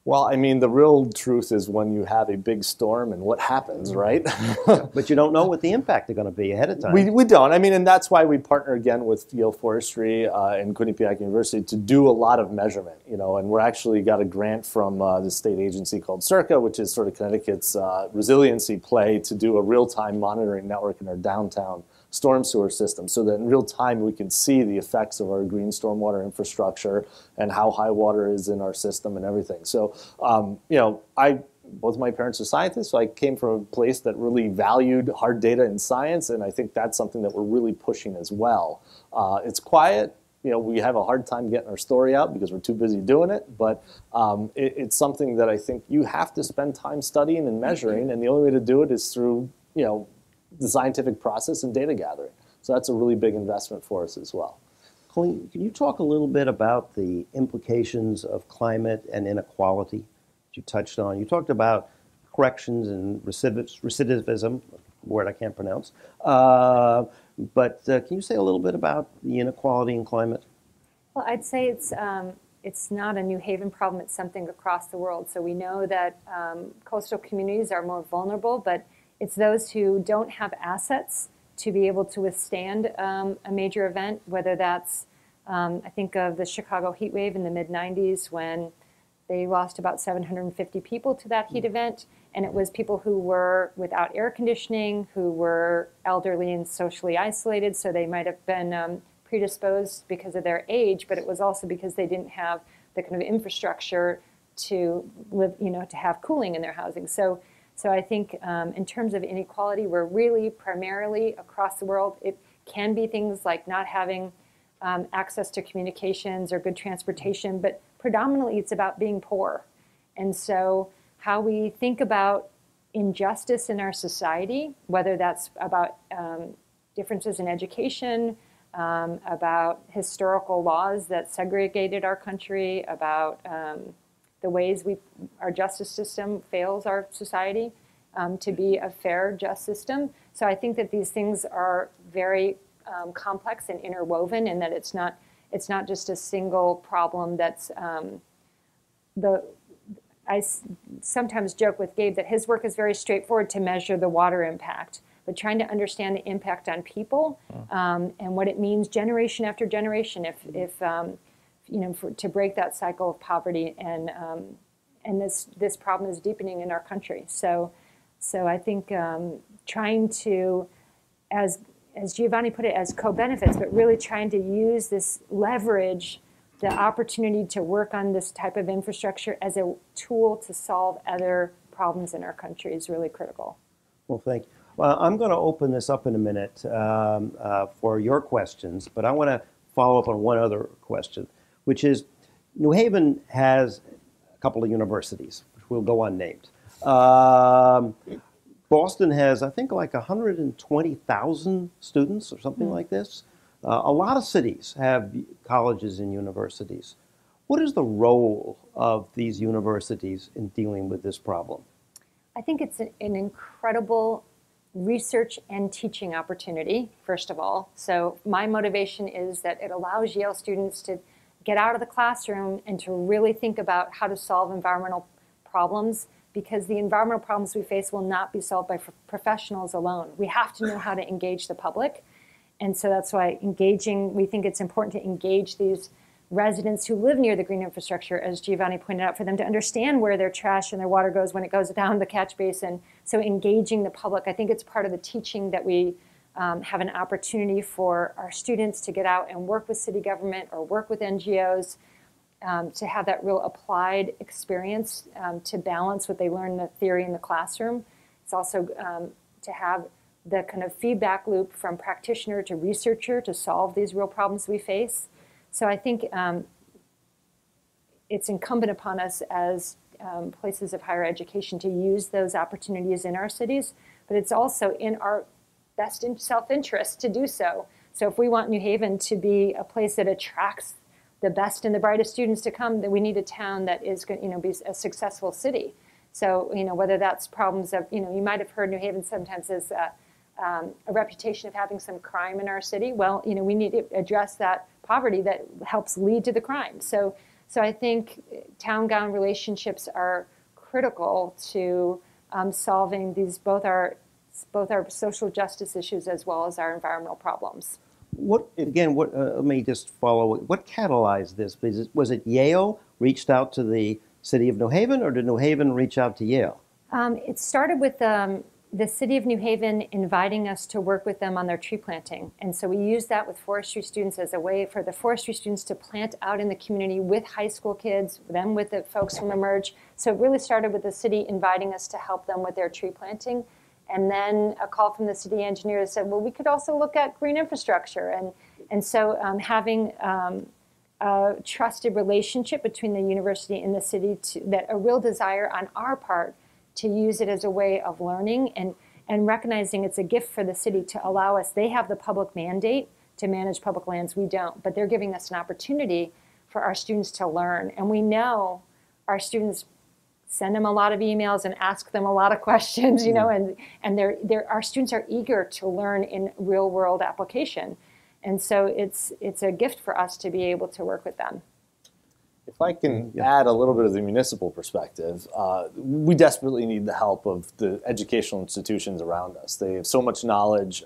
Well, I mean, the real truth is when you have a big storm and what happens, right? But you don't know what the impact is going to be ahead of time. We don't. I mean, and that's why we partner again with Yale Forestry and Quinnipiac University to do a lot of measurement, you know, and we're actually got a grant from the state agency called CIRCA, which is sort of Connecticut's resiliency play, to do a real-time monitoring network in our downtown storm sewer system, so that in real time we can see the effects of our green stormwater infrastructure and how high water is in our system and everything. So, you know, both my parents are scientists, so I came from a place that really valued hard data in science, and I think that's something that we're really pushing as well. It's quiet. You know, we have a hard time getting our story out because we're too busy doing it, but it's something that I think you have to spend time studying and measuring, and the only way to do it is through, you know, the scientific process and data gathering. So that's a really big investment for us as well. Colleen, can you talk a little bit about the implications of climate and inequality that you touched on? You talked about corrections and recidivism, a word I can't pronounce. But can you say a little bit about the inequality in climate? Well, I'd say it's not a New Haven problem. It's something across the world. So we know that coastal communities are more vulnerable, but it's those who don't have assets to be able to withstand a major event, whether that's, I think of the Chicago heat wave in the mid-90s when they lost about 750 people to that heat event. And it was people who were without air conditioning, who were elderly and socially isolated, so they might have been predisposed because of their age, but it was also because they didn't have the kind of infrastructure to live, you know, to have cooling in their housing. So I think in terms of inequality, we're really primarily across the world. It can be things like not having access to communications or good transportation, but predominantly it's about being poor. And so how we think about injustice in our society, whether that's about differences in education, about historical laws that segregated our country, about the ways our justice system fails our society to be a fair, just system. So I think that these things are very complex and interwoven, and that it's not just a single problem. That's I sometimes joke with Gabe that his work is very straightforward to measure the water impact, but trying to understand the impact on people and what it means generation after generation if you know, to break that cycle of poverty, and this problem is deepening in our country. So I think trying to, as Giovanni put it, as co-benefits, but really trying to use this leverage, the opportunity to work on this type of infrastructure as a tool to solve other problems in our country is really critical. Well, thank you. Well, I'm going to open this up in a minute for your questions, but I want to follow up on one other question, which is New Haven has a couple of universities, which will go unnamed. Boston has, I think, like 120,000 students or something like this. A lot of cities have colleges and universities. What is the role of these universities in dealing with this problem? I think it's an incredible research and teaching opportunity, first of all. So my motivation is that it allows Yale students to get out of the classroom and to really think about how to solve environmental problems, because the environmental problems we face will not be solved by professionals alone. We have to know how to engage the public. And so that's why we think it's important to engage these residents who live near the green infrastructure, as Giovanni pointed out, for them to understand where their trash and their water goes when it goes down the catch basin. So engaging the public, I think it's part of the teaching that we have an opportunity for our students to get out and work with city government or work with NGOs, to have that real applied experience to balance what they learn in the theory in the classroom. It's also to have the kind of feedback loop from practitioner to researcher to solve these real problems we face. So I think it's incumbent upon us as places of higher education to use those opportunities in our cities, but it's also in our best self-interest to do so. So if we want New Haven to be a place that attracts the best and the brightest students to come, then we need a town that is going to be a successful city. So whether that's problems of, you might have heard New Haven sometimes as a reputation of having some crime in our city. Well, we need to address that poverty that helps lead to the crime. So I think town-gown relationships are critical to solving these both our social justice issues as well as our environmental problems. Let me just follow. What catalyzed this? Was it Yale reached out to the city of New Haven, or did New Haven reach out to Yale? It started with the city of New Haven inviting us to work with them on their tree planting. And so we used that with forestry students as a way for the forestry students to plant out in the community with high school kids, then with the folks from Emerge. So it really started with the city inviting us to help them with their tree planting. And then a call from the city engineer that said, well, we could also look at green infrastructure. And so having a trusted relationship between the university and the city, that a real desire on our part to use it as a way of learning and recognizing it's a gift for the city to allow us. They have the public mandate to manage public lands, we don't, but they're giving us an opportunity for our students to learn. And we know our students send them a lot of emails and ask them a lot of questions, and our students are eager to learn in real world application. And so it's a gift for us to be able to work with them. If I can add a little bit of the municipal perspective, we desperately need the help of the educational institutions around us. They have so much knowledge,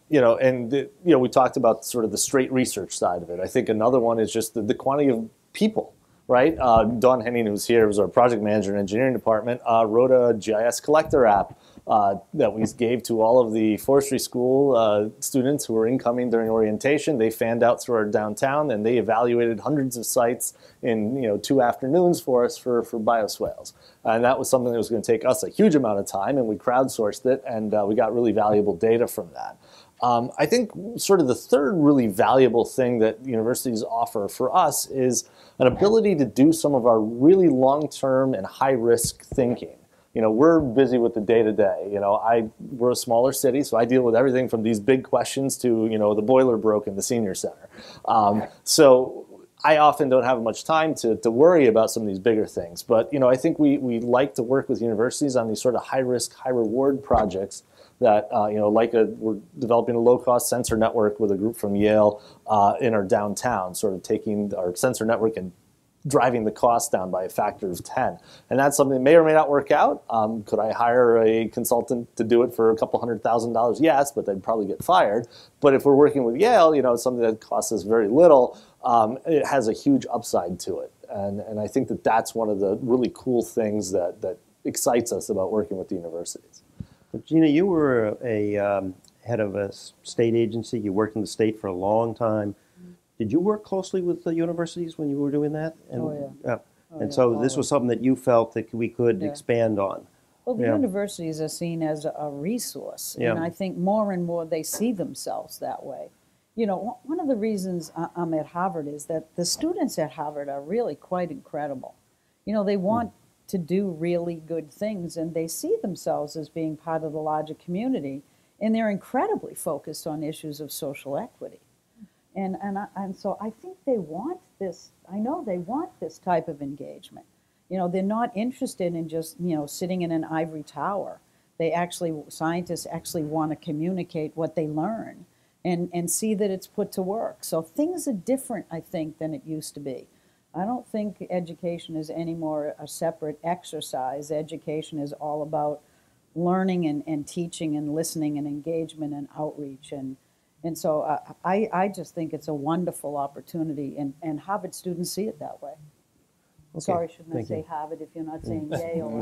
we talked about sort of the straight research side of it. I think another one is just the quantity of people, right? Dawn Henning, who's here, was our project manager in engineering department, wrote a GIS collector app that we gave to all of the forestry school students who were incoming during orientation. They fanned out through our downtown, and they evaluated hundreds of sites in 2 afternoons for us for bioswales. And that was something that was going to take us a huge amount of time, and we crowdsourced it, and we got really valuable data from that. I think sort of the third really valuable thing that universities offer for us is an ability to do some of our really long-term and high-risk thinking. We're busy with the day-to-day. We're a smaller city, so I deal with everything from these big questions to, the boiler broke in the senior center. So I often don't have much time to worry about some of these bigger things. But, I think we like to work with universities on these sort of high-risk, high-reward projects that, we're developing a low-cost sensor network with a group from Yale in our downtown, sort of taking our sensor network and driving the cost down by a factor of 10. And that's something that may or may not work out. Could I hire a consultant to do it for a couple $100,000? Yes, but they'd probably get fired. But if we're working with Yale, it's something that costs us very little. It has a huge upside to it. And I think that that's one of the really cool things that excites us about working with the universities. Gina, you were a head of a state agency. You worked in the state for a long time. Did you work closely with the universities when you were doing that? And, Oh, yeah. So this was something that you felt that we could expand on. Well, the Yeah. universities are seen as a resource, Yeah. and I think more and more they see themselves that way. You know, one of the reasons I'm at Harvard is that the students at Harvard are really quite incredible. You know, they want to do really good things, and they see themselves as being part of the larger community, and they're incredibly focused on issues of social equity. And so I think they want this, I know they want this type of engagement. You know, they're not interested in just, you know, sitting in an ivory tower. They actually, scientists actually want to communicate what they learn and see that it's put to work. So things are different, I think, than it used to be. I don't think education is any more a separate exercise. Education is all about learning and teaching and listening and engagement and outreach. And so I just think it's a wonderful opportunity, and Harvard students see it that way. Sorry, shouldn't I say Harvard if you're not saying Yale?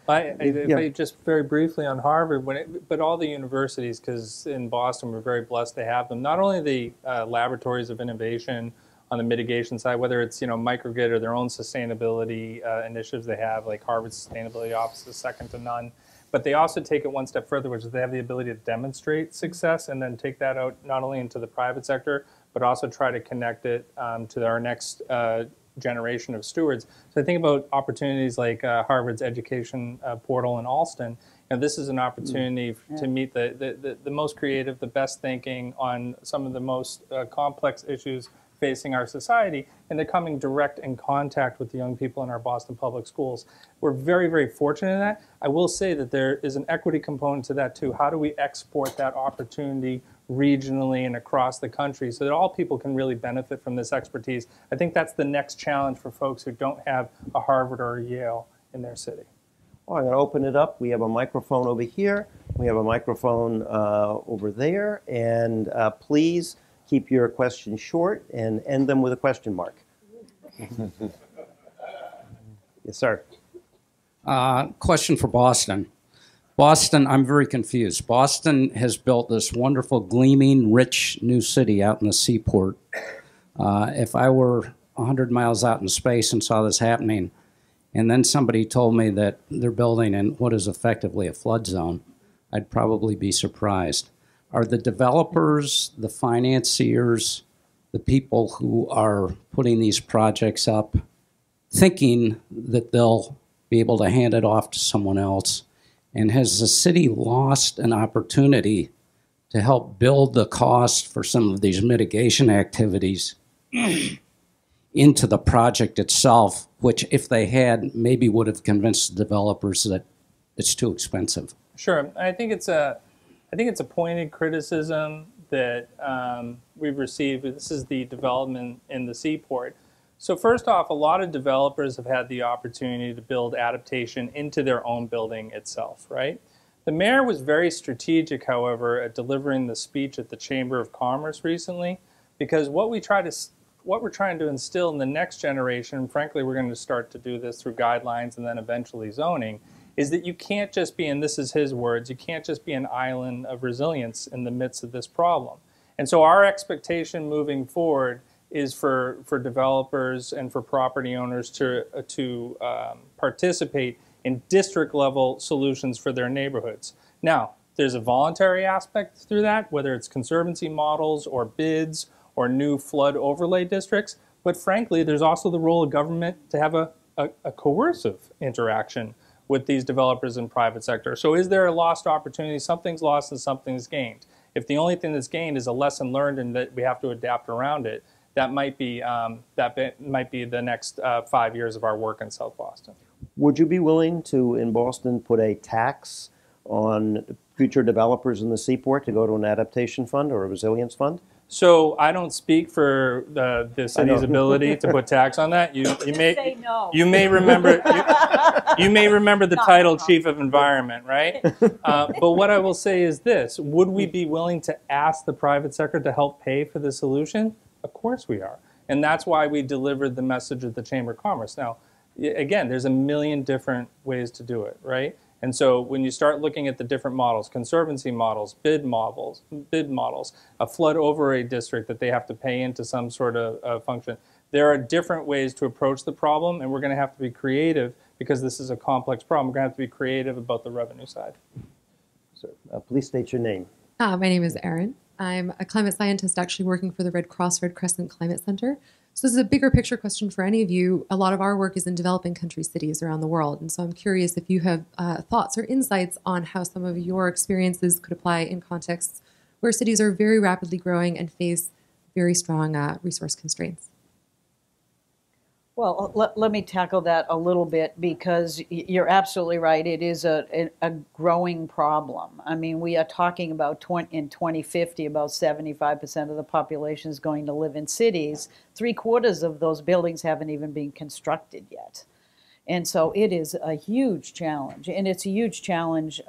If I just very briefly on Harvard, but all the universities, because in Boston we're very blessed to have them. Not only the laboratories of innovation on the mitigation side, whether it's microgrid or their own sustainability initiatives they have, like Harvard Sustainability Office is second to none. But they also take it one step further, which is they have the ability to demonstrate success and then take that out not only into the private sector, but also try to connect it to our next generation of stewards. So I think about opportunities like Harvard's education portal in Alston. And this is an opportunity to meet the most creative, the best thinking on some of the most complex issues facing our society, and they're coming direct in contact with the young people in our Boston public schools. We're very, very fortunate in that. I will say that there is an equity component to that too. How do we export that opportunity regionally and across the country so that all people can really benefit from this expertise? I think that's the next challenge for folks who don't have a Harvard or a Yale in their city. Well, I'm going to open it up. We have a microphone over here. We have a microphone over there. And please keep your questions short and end them with a question mark. Yes, sir. Question for Boston. Boston, I'm very confused. Boston has built this wonderful, gleaming, rich new city out in the seaport. If I were 100 miles out in space and saw this happening, and then somebody told me that they're building in what is effectively a flood zone, I'd probably be surprised. Are the developers, the financiers, the people who are putting these projects up thinking that they'll be able to hand it off to someone else? And has the city lost an opportunity to help build the cost for some of these mitigation activities into the project itself, which if they had, maybe would have convinced the developers that it's too expensive? Sure. I think it's a pointed criticism that we've received. This is the development in the seaport. So first off, a lot of developers have had the opportunity to build adaptation into their own building itself, right? The mayor was very strategic, however, at delivering the speech at the Chamber of Commerce recently, because what we're trying to instill in the next generation, and frankly, we're going to start to do this through guidelines and then eventually zoning, is that you can't just be, and this is his words, you can't just be an island of resilience in the midst of this problem. And so our expectation moving forward is for developers and for property owners to participate in district-level solutions for their neighborhoods. Now, there's a voluntary aspect through that, whether it's conservancy models or bids or new flood overlay districts, but frankly, there's also the role of government to have a coercive interaction with these developers and private sector. So is there a lost opportunity? Something's lost and something's gained. If the only thing that's gained is a lesson learned and that we have to adapt around it, that might be the next 5 years of our work in South Boston. Would you be willing to, in Boston, put a tax on future developers in the seaport to go to an adaptation fund or a resilience fund? So I don't speak for the city's ability to put tax on that. You may say no. You may remember you may remember the title Chief of Environment, right? But what I will say is this: would we be willing to ask the private sector to help pay for the solution? Of course we are, and that's why we delivered the message at the Chamber of Commerce. Now, again, there's a million different ways to do it, right? And so when you start looking at the different models, conservancy models, bid models, a flood overlay district that they have to pay into some sort of function, there are different ways to approach the problem, and we're going to have to be creative because this is a complex problem. We're going to have to be creative about the revenue side. So, please state your name. My name is Erin. I'm a climate scientist actually working for the Red Cross Red Crescent Climate Center. So this is a bigger picture question for any of you. A lot of our work is in developing country cities around the world. And so I'm curious if you have thoughts or insights on how some of your experiences could apply in contexts where cities are very rapidly growing and face very strong resource constraints. Well, let me tackle that a little bit, because you're absolutely right. It is a growing problem. I mean, we are talking about in 2050, about 75% of the population is going to live in cities. 3/4 of those buildings haven't even been constructed yet. And so it is a huge challenge. And it's a huge challenge.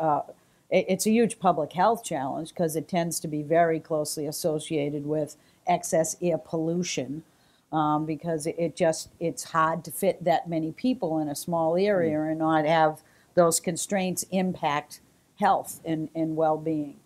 It's a huge public health challenge, because it tends to be very closely associated with excess air pollution. Because it's hard to fit that many people in a small area and not have those constraints impact health and well-being.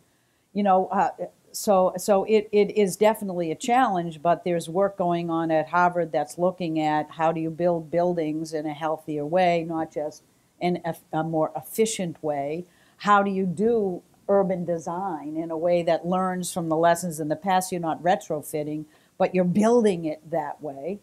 You know, so it is definitely a challenge, but there's work going on at Harvard that's looking at how do you build buildings in a healthier way, not just in a more efficient way. How do you do urban design in a way that learns from the lessons in the past? You're not retrofitting, but you're building it that way.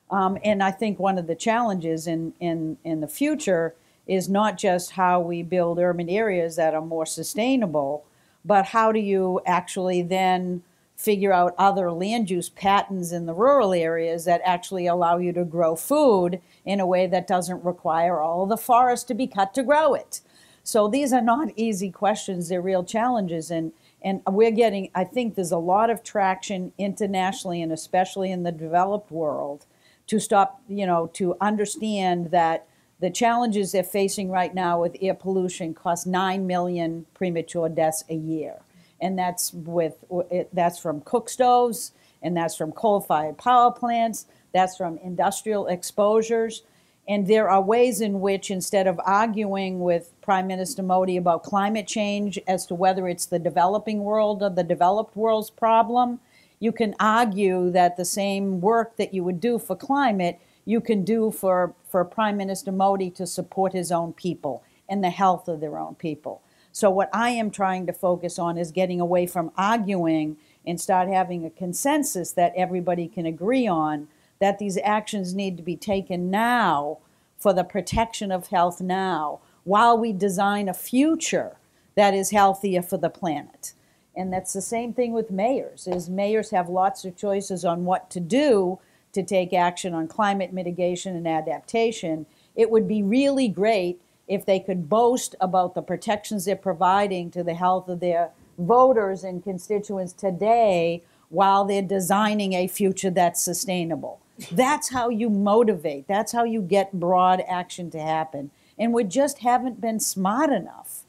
And I think one of the challenges in the future is not just how we build urban areas that are more sustainable, but how do you actually then figure out other land use patterns in the rural areas that actually allow you to grow food in a way that doesn't require all the forest to be cut to grow it. So these are not easy questions, they're real challenges. And we're getting, I think there's a lot of traction internationally and especially in the developed world to to understand that the challenges they're facing right now with air pollution cost 9 million premature deaths a year. And that's from cook stoves, and that's from coal-fired power plants, that's from industrial exposures. And there are ways in which, instead of arguing with Prime Minister Modi about climate change as to whether it's the developing world or the developed world's problem, you can argue that the same work that you would do for climate, you can do for Prime Minister Modi to support his own people and the health of their own people. So what I am trying to focus on is getting away from arguing and start having a consensus that everybody can agree on, that these actions need to be taken now for the protection of health now, while we design a future that is healthier for the planet. And that's the same thing with mayors, is mayors have lots of choices on what to do to take action on climate mitigation and adaptation. It would be really great if they could boast about the protections they're providing to the health of their voters and constituents today while they're designing a future that's sustainable. That's how you motivate. That's how you get broad action to happen. And we just haven't been smart enough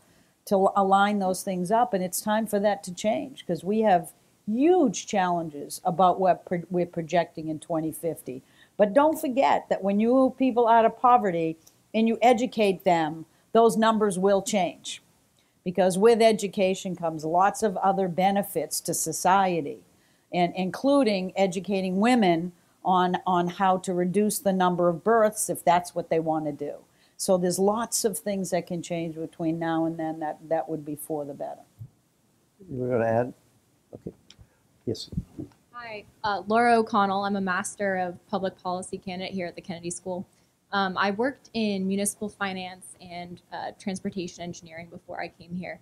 to align those things up. And it's time for that to change, because we have huge challenges about what we're projecting in 2050. But don't forget that when you move people out of poverty and you educate them, those numbers will change. Because with education comes lots of other benefits to society, and including educating women on how to reduce the number of births if that's what they want to do. So there's lots of things that can change between now and then that would be for the better. You were going to add? Okay. Yes. Hi, Laura O'Connell. I'm a Master of Public Policy candidate here at the Kennedy School. I worked in municipal finance and transportation engineering before I came here.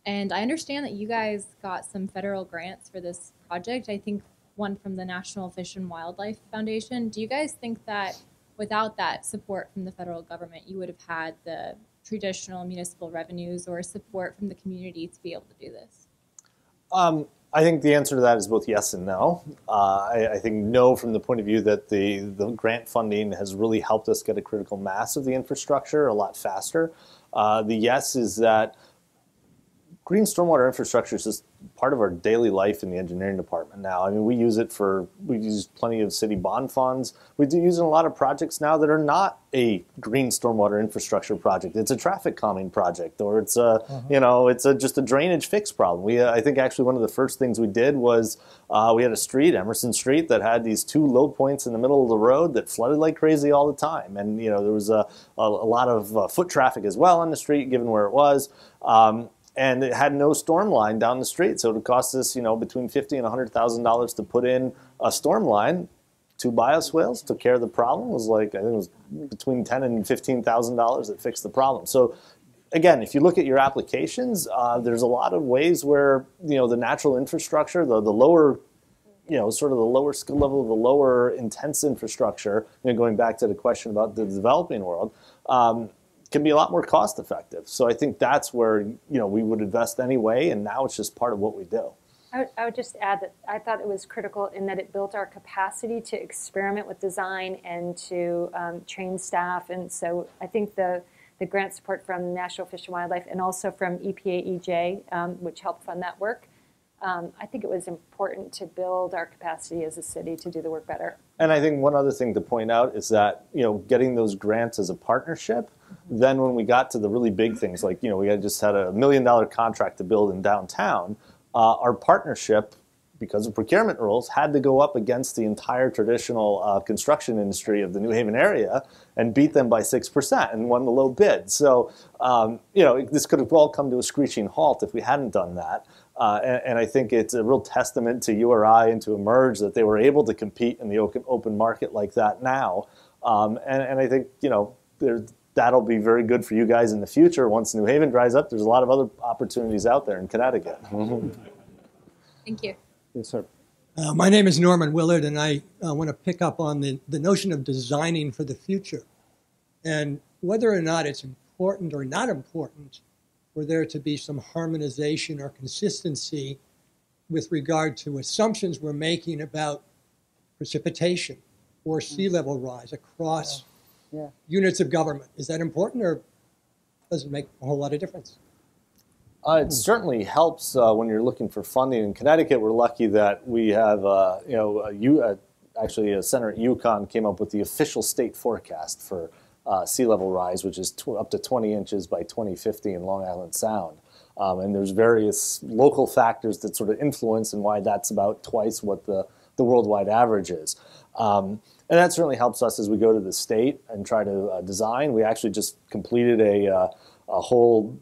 And I understand that you guys got some federal grants for this project. I think one from the National Fish and Wildlife Foundation. Do you guys think that without that support from the federal government, you would have had the traditional municipal revenues or support from the community to be able to do this? I think the answer to that is both yes and no. I think no from the point of view that the grant funding has really helped us get a critical mass of the infrastructure a lot faster. The yes is that green stormwater infrastructure is just part of our daily life in the engineering department now. I mean, we use plenty of city bond funds. We do use it in a lot of projects now that are not a green stormwater infrastructure project. It's a traffic calming project, or it's a, just a drainage fix problem. I think actually one of the first things we did was we had a street, Emerson Street, that had these 2 low points in the middle of the road that flooded like crazy all the time. And, there was a lot of foot traffic as well on the street, given where it was. And it had no storm line down the street, so it would cost us, between $50,000 and $100,000 to put in a storm line. 2 bioswales took care of the problem. It was I think it was between $10,000 and $15,000 that fixed the problem. So, again, if you look at your applications, there's a lot of ways where the natural infrastructure, the lower, sort of the lower skill level, the lower intense infrastructure, going back to the question about the developing world. Can be a lot more cost effective. So I think that's where we would invest anyway, and now it's just part of what we do. I would just add that I thought it was critical in that it built our capacity to experiment with design and to train staff. And so I think the grant support from National Fish and Wildlife and also from EPA EJ, which helped fund that work, I think it was important to build our capacity as a city to do the work better. And I think one other thing to point out is that, getting those grants as a partnership, then when we got to the really big things, like, we just had a $1 million contract to build in downtown, our partnership, because of procurement rules, had to go up against the entire traditional construction industry of the New Haven area and beat them by 6% and won the low bid. So, this could have all come to a screeching halt if we hadn't done that. And I think it's a real testament to URI and to Emerge that they were able to compete in the open market like that now. And I think, that'll be very good for you guys in the future. Once New Haven dries up, there's a lot of other opportunities out there in Connecticut. Thank you. Yes, sir. My name is Norman Willard, and I want to pick up on the notion of designing for the future. And whether or not it's important or not important for there to be some harmonization or consistency with regard to assumptions we're making about precipitation or sea level rise across units of government. Is that important, or does it make a whole lot of difference? It certainly helps when you're looking for funding. In Connecticut, we're lucky that we have, actually a center at UConn came up with the official state forecast for sea level rise, which is up to 20 inches by 2050 in Long Island Sound. And there's various local factors that sort of influence and why that's about twice what the worldwide average is. And that certainly helps us as we go to the state and try to design. We actually just completed a whole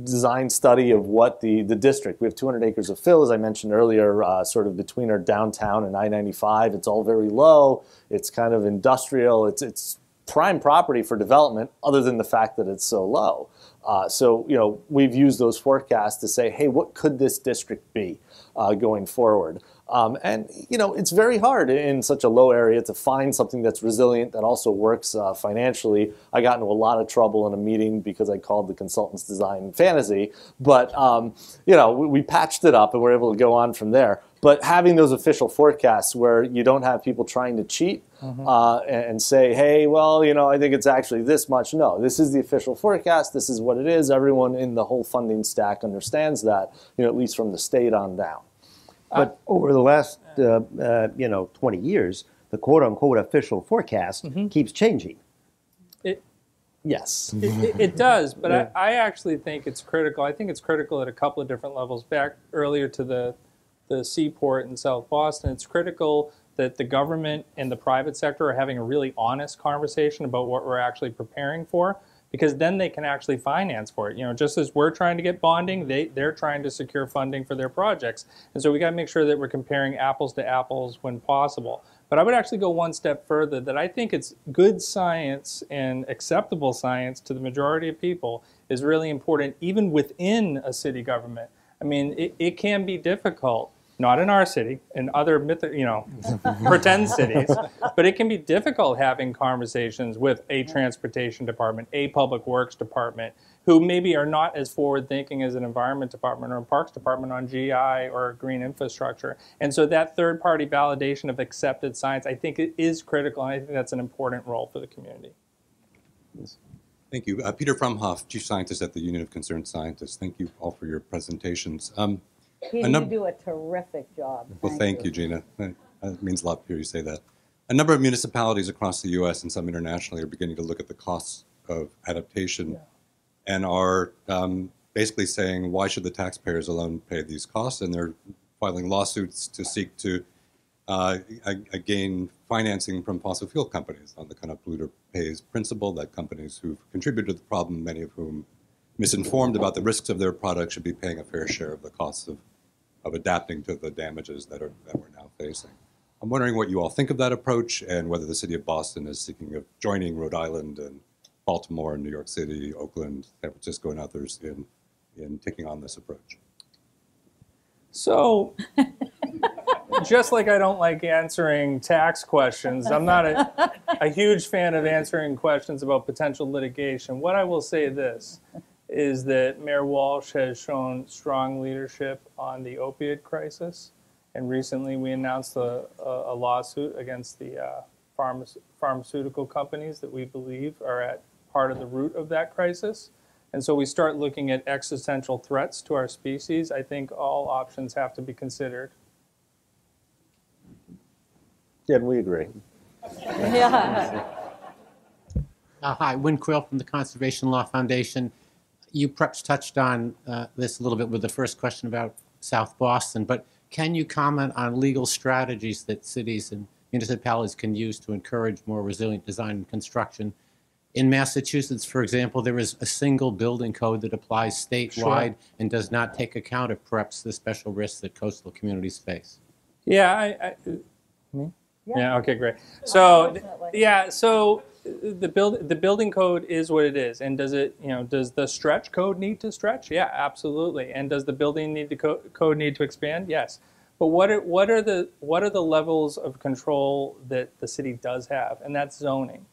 design study of what the district. We have 200 acres of fill, as I mentioned earlier, sort of between our downtown and I-95. It's all very low. It's kind of industrial. It's prime property for development, other than the fact that it's so low. So, we've used those forecasts to say, hey, what could this district be going forward? And, it's very hard in such a low area to find something that's resilient, that also works financially. I got into a lot of trouble in a meeting because I called the consultant's design fantasy. But, we patched it up and we're able to go on from there. But having those official forecasts where you don't have people trying to cheat and say, hey, well, I think it's actually this much. No, this is the official forecast. This is what it is. Everyone in the whole funding stack understands that, at least from the state on down. But over the last, 20 years, the quote-unquote official forecast keeps changing. Yes. It does, but I actually think it's critical. I think it's critical at a couple of different levels. Back earlier to the seaport in South Boston, it's critical that the government and the private sector are having a really honest conversation about what we're actually preparing for, because then they can actually finance for it. Just as we're trying to get bonding, they're trying to secure funding for their projects. And so we got to make sure that we're comparing apples to apples when possible. But I would actually go one step further, that I think it's good science and acceptable science to the majority of people is really important, even within a city government. I mean, it can be difficult. Not in our city, in other pretend cities, but it can be difficult having conversations with a transportation department, a public works department, who maybe are not as forward-thinking as an environment department or a parks department on GI or green infrastructure. And so that third-party validation of accepted science, I think it is critical, and I think that's an important role for the community. Thank you. Peter Frumhoff, Chief Scientist at the Union of Concerned Scientists. Thank you all for your presentations. You do a terrific job. Well, thank you, Gina. It means a lot to hear you say that. A number of municipalities across the U.S. and some internationally are beginning to look at the costs of adaptation and are basically saying, why should the taxpayers alone pay these costs? And they're filing lawsuits to seek to gain financing from fossil fuel companies on the kind of polluter pays principle, that companies who've contributed to the problem, many of whom misinformed about the risks of their products, should be paying a fair share of the costs of adapting to the damages that we're now facing. I'm wondering what you all think of that approach and whether the city of Boston is thinking of joining Rhode Island and Baltimore and New York City, Oakland, San Francisco, and others in taking on this approach. So, just like I don't like answering tax questions, I'm not a huge fan of answering questions about potential litigation. What I will say is that Mayor Walsh has shown strong leadership on the opioid crisis. And recently we announced a lawsuit against the pharmaceutical companies that we believe are at part of the root of that crisis. And so we start looking at existential threats to our species. I think all options have to be considered. Yeah, and we agree. Yeah. Hi, Wynn Quill from the Conservation Law Foundation. You perhaps touched on this a little bit with the first question about South Boston, but can you comment on legal strategies that cities and municipalities can use to encourage more resilient design and construction? In Massachusetts, for example, there is a single building code that applies statewide and does not take account of perhaps the special risks that coastal communities face. Yeah, Yeah, okay, great. So, yeah, so the building code is what it is, and does the stretch code need to stretch? Yeah, absolutely. And does the building code need to expand? Yes. But what are the levels of control that the city does have? And that's zoning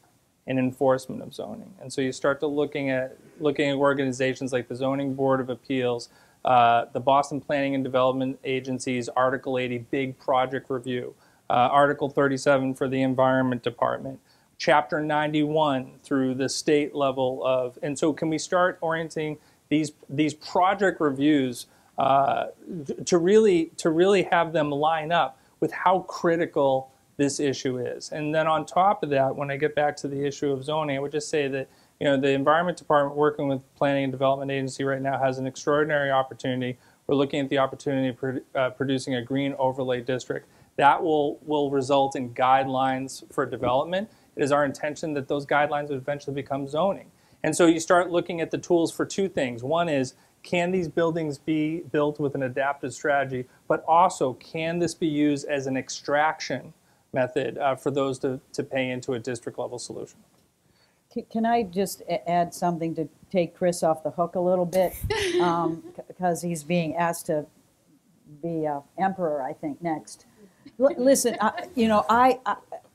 and enforcement of zoning. And so you start to looking at organizations like the Zoning Board of Appeals, the Boston Planning and Development Agency's Article 80 big project review, Article 37 for the Environment Department, Chapter 91 through the state level of, and so can we start orienting these project reviews to really have them line up with how critical this issue is. And then on top of that, when I get back to the issue of zoning, I would just say that the Environment Department working with Planning and Development Agency right now has an extraordinary opportunity. We're looking at the opportunity of producing a green overlay district. That will result in guidelines for development. It is our intention that those guidelines would eventually become zoning. And so you start looking at the tools for two things. One is, can these buildings be built with an adaptive strategy? But also, can this be used as an extraction method for those to pay into a district level solution? Can I just add something to take Chris off the hook a little bit? Because he's being asked to be emperor, I think, next. Listen,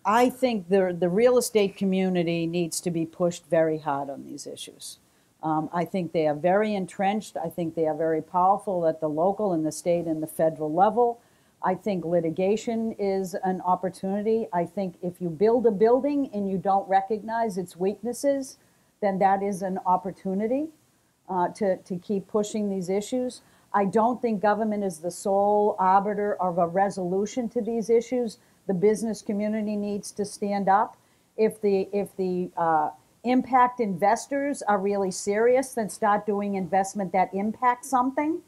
I think the real estate community needs to be pushed very hard on these issues. I think they are very entrenched. I think they are very powerful at the local and the state and the federal level. I think litigation is an opportunity. I think if you build a building and you don't recognize its weaknesses, then that is an opportunity to keep pushing these issues. I don't think government is the sole arbiter of a resolution to these issues. The business community needs to stand up. If the impact investors are really serious, then start doing investment that impacts something,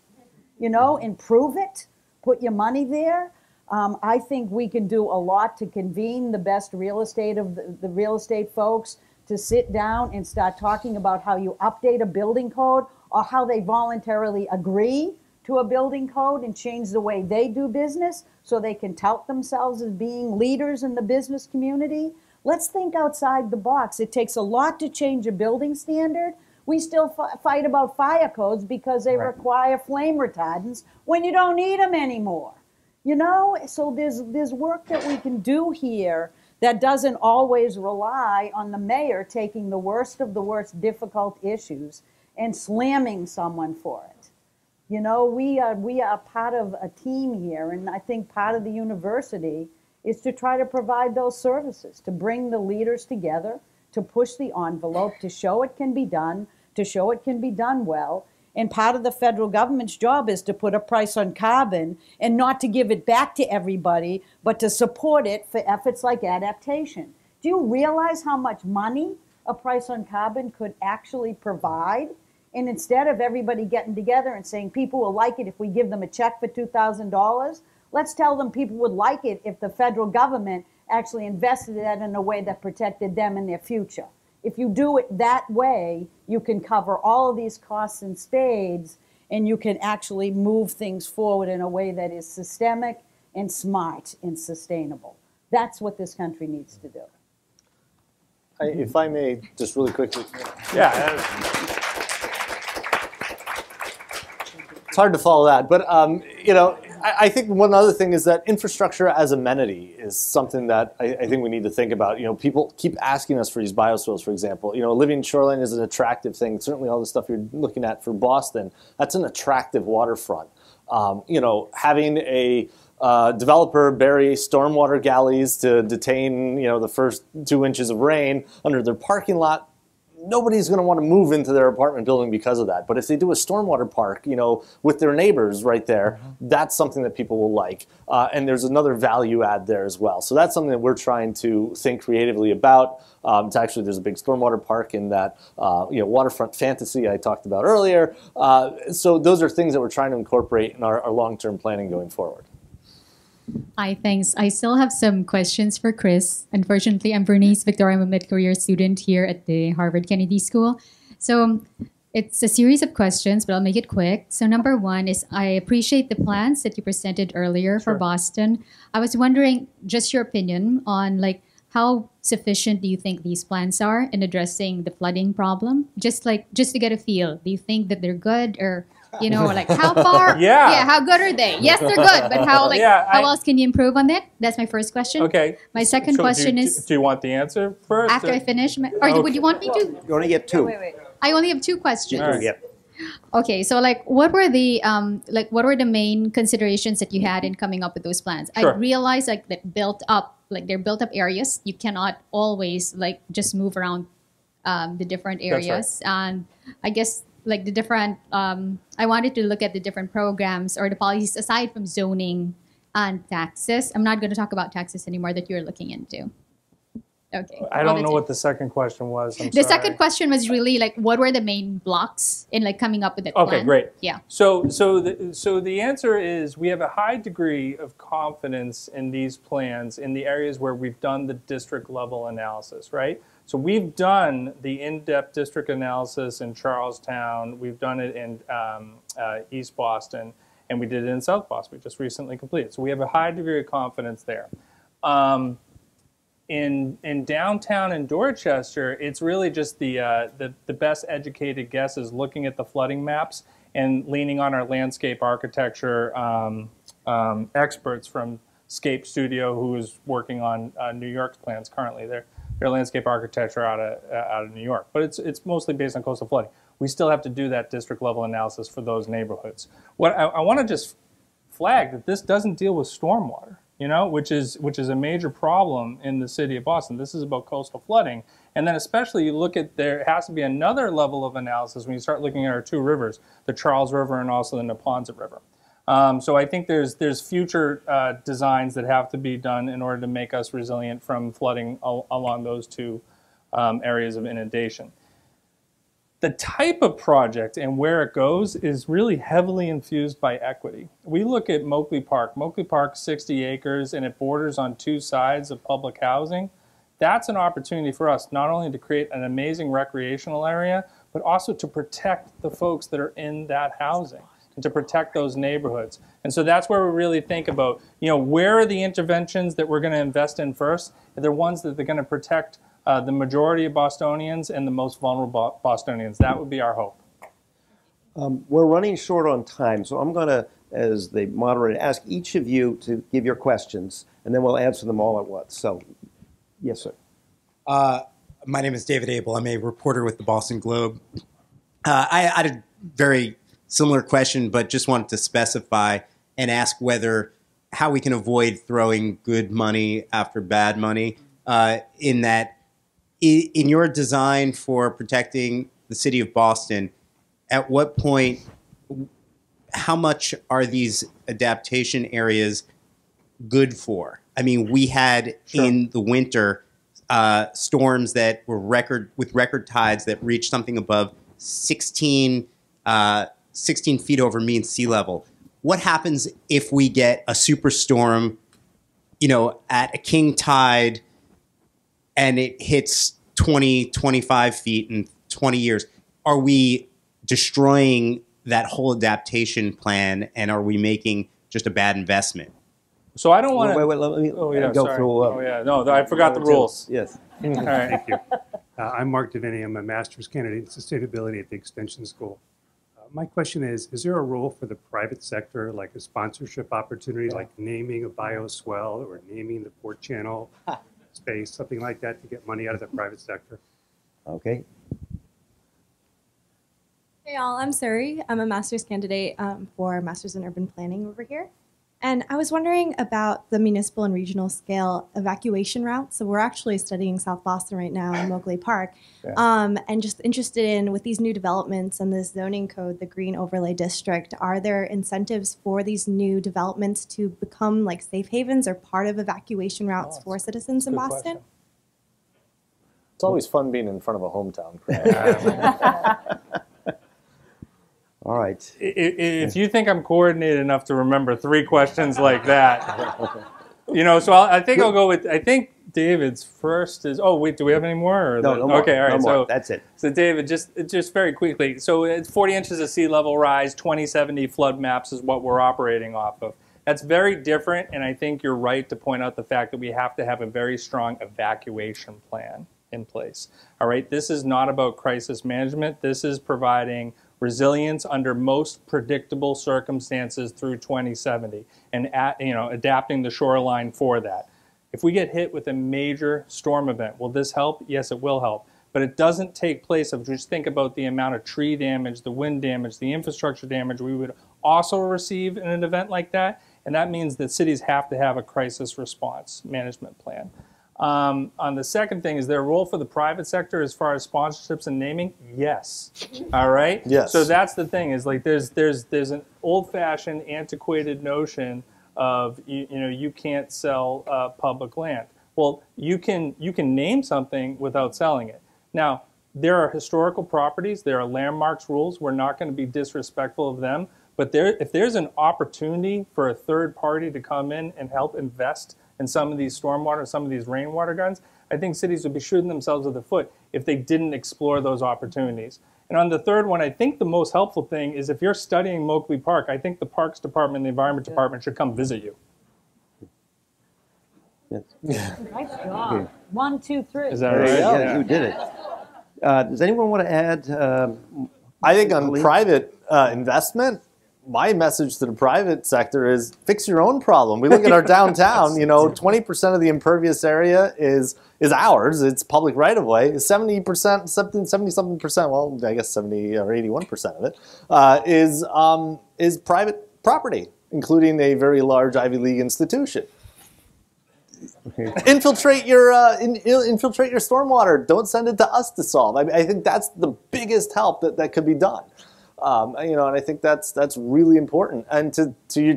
improve it, put your money there. I think we can do a lot to convene the best real estate of the real estate folks to sit down and start talking about how you update a building code or how they voluntarily agree to a building code and change the way they do business so they can tout themselves as being leaders in the business community. Let's think outside the box. It takes a lot to change a building standard. We still fight about fire codes because they require flame retardants when you don't need them anymore. So there's work that we can do here that doesn't always rely on the mayor taking the worst of the worst difficult issues and slamming someone for it. We are part of a team here, and I think part of the university is to try to provide those services, to bring the leaders together, to push the envelope, to show it can be done, to show it can be done well, And part of the federal government's job is to put a price on carbon and not to give it back to everybody, but to support it for efforts like adaptation. Do you realize how much money a price on carbon could actually provide? And instead of everybody getting together and saying people will like it if we give them a check for $2,000, let's tell them people would like it if the federal government actually invested that in a way that protected them and their future. If you do it that way, you can cover all of these costs in spades, and you can actually move things forward in a way that is systemic and smart and sustainable. That's what this country needs to do. If I may, just really quickly. Yeah. It's hard to follow that, but you know, I think one other thing is that infrastructure as amenity is something that I think we need to think about. You know, people keep asking us for these biospheres, for example. You know, living shoreline is an attractive thing. Certainly all the stuff you're looking at for Boston, that's an attractive waterfront. You know, having a developer bury stormwater galleys to detain, you know, the first 2 inches of rain under their parking lot, nobody's going to want to move into their apartment building because of that. But if they do a stormwater park, you know, with their neighbors right there, that's something that people will like. And there's another value add there as well. So that's something that we're trying to think creatively about. It's actually, there's a big stormwater park in that, you know, waterfront fantasy I talked about earlier. So those are things that we're trying to incorporate in our long-term planning going forward. Hi, thanks. I still have some questions for Chris. Unfortunately, I'm Bernice Victoria. I'm a mid-career student here at the Harvard Kennedy School. So it's a series of questions, but I'll make it quick. So number one is I appreciate the plans that you presented earlier for Boston. I was wondering just your opinion on like how sufficient do you think these plans are in addressing the flooding problem? Just to get a feel, do you think that they're good or you know, like how far? Yeah, how good are they? Yes, they're good, but how how else can you improve on that? That's my first question. Okay. My second question is. Do you want the answer first? After I finish, or would you want me to? You only get two. Wait. I only have two questions. Right. Yep. Okay, so like, what were the main considerations that you had in coming up with those plans? Sure. I realized like they're built up areas. You cannot always like just move around the different areas, and I guess. Like the different, I wanted to look at the different programs or the policies aside from zoning and taxes. I'm not going to talk about taxes anymore that you're looking into. Okay. I don't know what the second question was. The second question was really like, what were the main blocks in like coming up with that plan? Okay, great. Yeah. So the answer is we have a high degree of confidence in these plans in the areas where we've done the district level analysis, right? So we've done the in-depth district analysis in Charlestown. We've done it in East Boston, and we did it in South Boston. We just recently completed. So we have a high degree of confidence there. In downtown in Dorchester, it's really just the best educated guess is looking at the flooding maps and leaning on our landscape architecture experts from Scape Studio, who is working on New York's plans currently. Their landscape architecture out of New York, but it's mostly based on coastal flooding. We still have to do that district level analysis for those neighborhoods. What I want to just flag that this doesn't deal with stormwater, you know, which is a major problem in the city of Boston. This is about coastal flooding, and then especially you look at there has to be another level of analysis when you start looking at our two rivers, the Charles River and also the Neponset River. So I think there's future designs that have to be done in order to make us resilient from flooding along those two areas of inundation. The type of project and where it goes is really heavily infused by equity. We look at Moakley Park. Moakley Park, 60 acres, and it borders on two sides of public housing. That's an opportunity for us not only to create an amazing recreational area, but also to protect the folks that are in that housing. To protect those neighborhoods. And so that's where we really think about, you know, where are the interventions that we're going to invest in first? They're ones that they're going to protect the majority of Bostonians and the most vulnerable Bostonians. That would be our hope. We're running short on time, so I'm going to, as the moderator, ask each of you to give your questions, and then we'll answer them all at once. So, yes, sir. My name is David Abel. I'm a reporter with the Boston Globe. I had a very similar question, but just wanted to specify and ask how we can avoid throwing good money after bad money, in that in your design for protecting the city of Boston, at what point, how much are these adaptation areas good for? I mean, we had in the winter storms that were with record tides that reached something above 16 feet over mean sea level. What happens if we get a superstorm, at a king tide and it hits 20, 25 feet in 20 years? Are we destroying that whole adaptation plan, and are we making just a bad investment? So I don't want to. Wait, let me go sorry. through. No, I forgot the rules. Yes. All right. Thank you. I'm Mark Giovanni. I'm a master's candidate in sustainability at the Extension School. My question is there a role for the private sector, like a sponsorship opportunity, like naming a bioswell or naming the port channel space, something like that, to get money out of the private sector? Okay. Hey y'all, I'm Suri. I'm a master's candidate for Masters in Urban Planning over here. And I was wondering about the municipal and regional scale evacuation routes. So we're actually studying South Boston right now in Mowgli Park. And just interested in, with these new developments and this zoning code, the Green Overlay District, are there incentives for these new developments to become like safe havens or part of evacuation routes for citizens in Boston? Question. It's always fun being in front of a hometown crowd. All right. If you think I'm coordinated enough to remember 3 questions like that, so I think I'll go with, I think David's first is, oh, wait, do we have any more? Or no more. Okay, all right. No more. That's it. So David, just very quickly. So it's 40 inches of sea level rise, 2070 flood maps is what we're operating off of. That's very different, and I think you're right to point out the fact that we have to have a very strong evacuation plan in place. All right, this is not about crisis management. This is providing resilience under most predictable circumstances through 2070 and adapting the shoreline for that. If we get hit with a major storm event, will this help? Yes, it will help. But it doesn't take place of just think about the amount of tree damage, the wind damage, the infrastructure damage we would also receive in an event like that. And that means that cities have to have a crisis response management plan. On the second thing, is there a role for the private sector as far as sponsorships and naming? Yes. All right? Yes. So that's the thing, is like there's an old-fashioned, antiquated notion of you can't sell public land. Well, you can name something without selling it. Now, there are historical properties, there are landmarks rules. We're not going to be disrespectful of them, but if there's an opportunity for a third party to come in and help invest in some of these stormwater, some of these rainwater gardens, I think cities would be shooting themselves in the foot if they didn't explore those opportunities. And on the third one, I think the most helpful thing is if you're studying Mowgli Park, I think the Parks Department and the Environment Department should come visit you. Yes. Nice job. 1, 2, 3. Is that right? Yeah, you did it. Does anyone want to add? I think on private investment, my message to the private sector is fix your own problem. We look at our downtown, 20% of the impervious area is ours. It's public right of way. 70%, 70-something percent, well, I guess 70 or 81% of it is private property, including a very large Ivy League institution. Infiltrate your stormwater. Don't send it to us to solve. I think that's the biggest help that could be done. And I think that's really important. And to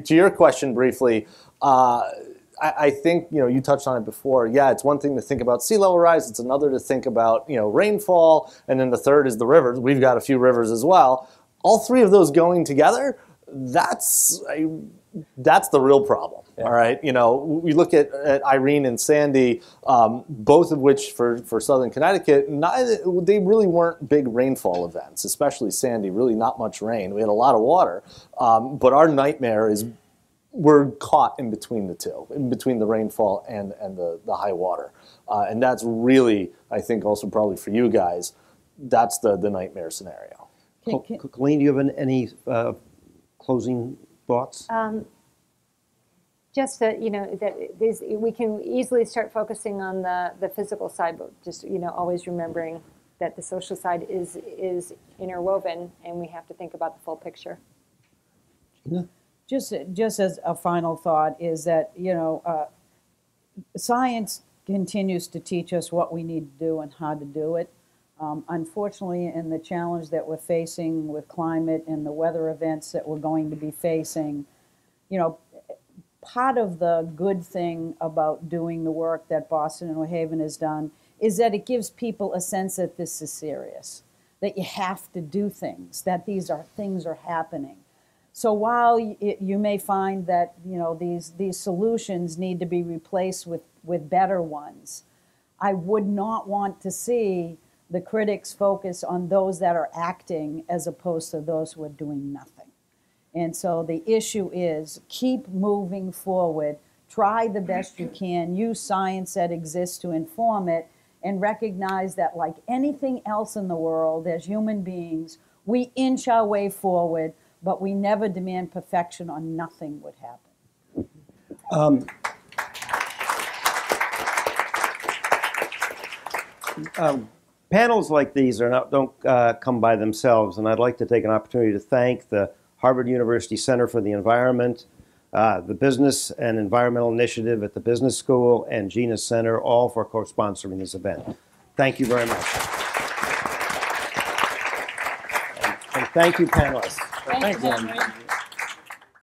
your question briefly, I think you touched on it before. Yeah, it's one thing to think about sea level rise. It's another to think about rainfall, and then the third is the rivers. We've got a few rivers as well. All 3 of those going together, that's the real problem. Yeah. All right, we look at Irene and Sandy, both of which for Southern Connecticut, they really weren't big rainfall events, especially Sandy, really not much rain. We had a lot of water, but our nightmare is we're caught in between the two, in between the rainfall and the high water. And that's really, I think also probably for you guys, that's the nightmare scenario. Colleen, do you have any closing thoughts? Just that we can easily start focusing on the physical side, but just always remembering that the social side is interwoven, and we have to think about the full picture. Gina? Just as a final thought is that science continues to teach us what we need to do and how to do it. Unfortunately, in the challenge that we're facing with climate and the weather events that we're going to be facing, you know, part of the good thing about doing the work that Boston and New Haven has done is that it gives people a sense that this is serious, that you have to do things, that things are happening. So while you may find that, you know, these solutions need to be replaced with better ones, I would not want to see the critics focus on those that are acting as opposed to those who are doing nothing. And so the issue is keep moving forward, try the best you can, use science that exists to inform it, and recognize that like anything else in the world, as human beings, we inch our way forward, but we never demand perfection or nothing would happen. Panels like these don't come by themselves, and I'd like to take an opportunity to thank the Harvard University Center for the Environment, the Business and Environmental Initiative at the Business School, and Gina Center, all for co-sponsoring this event. Thank you very much. And thank you, panelists. Thank you.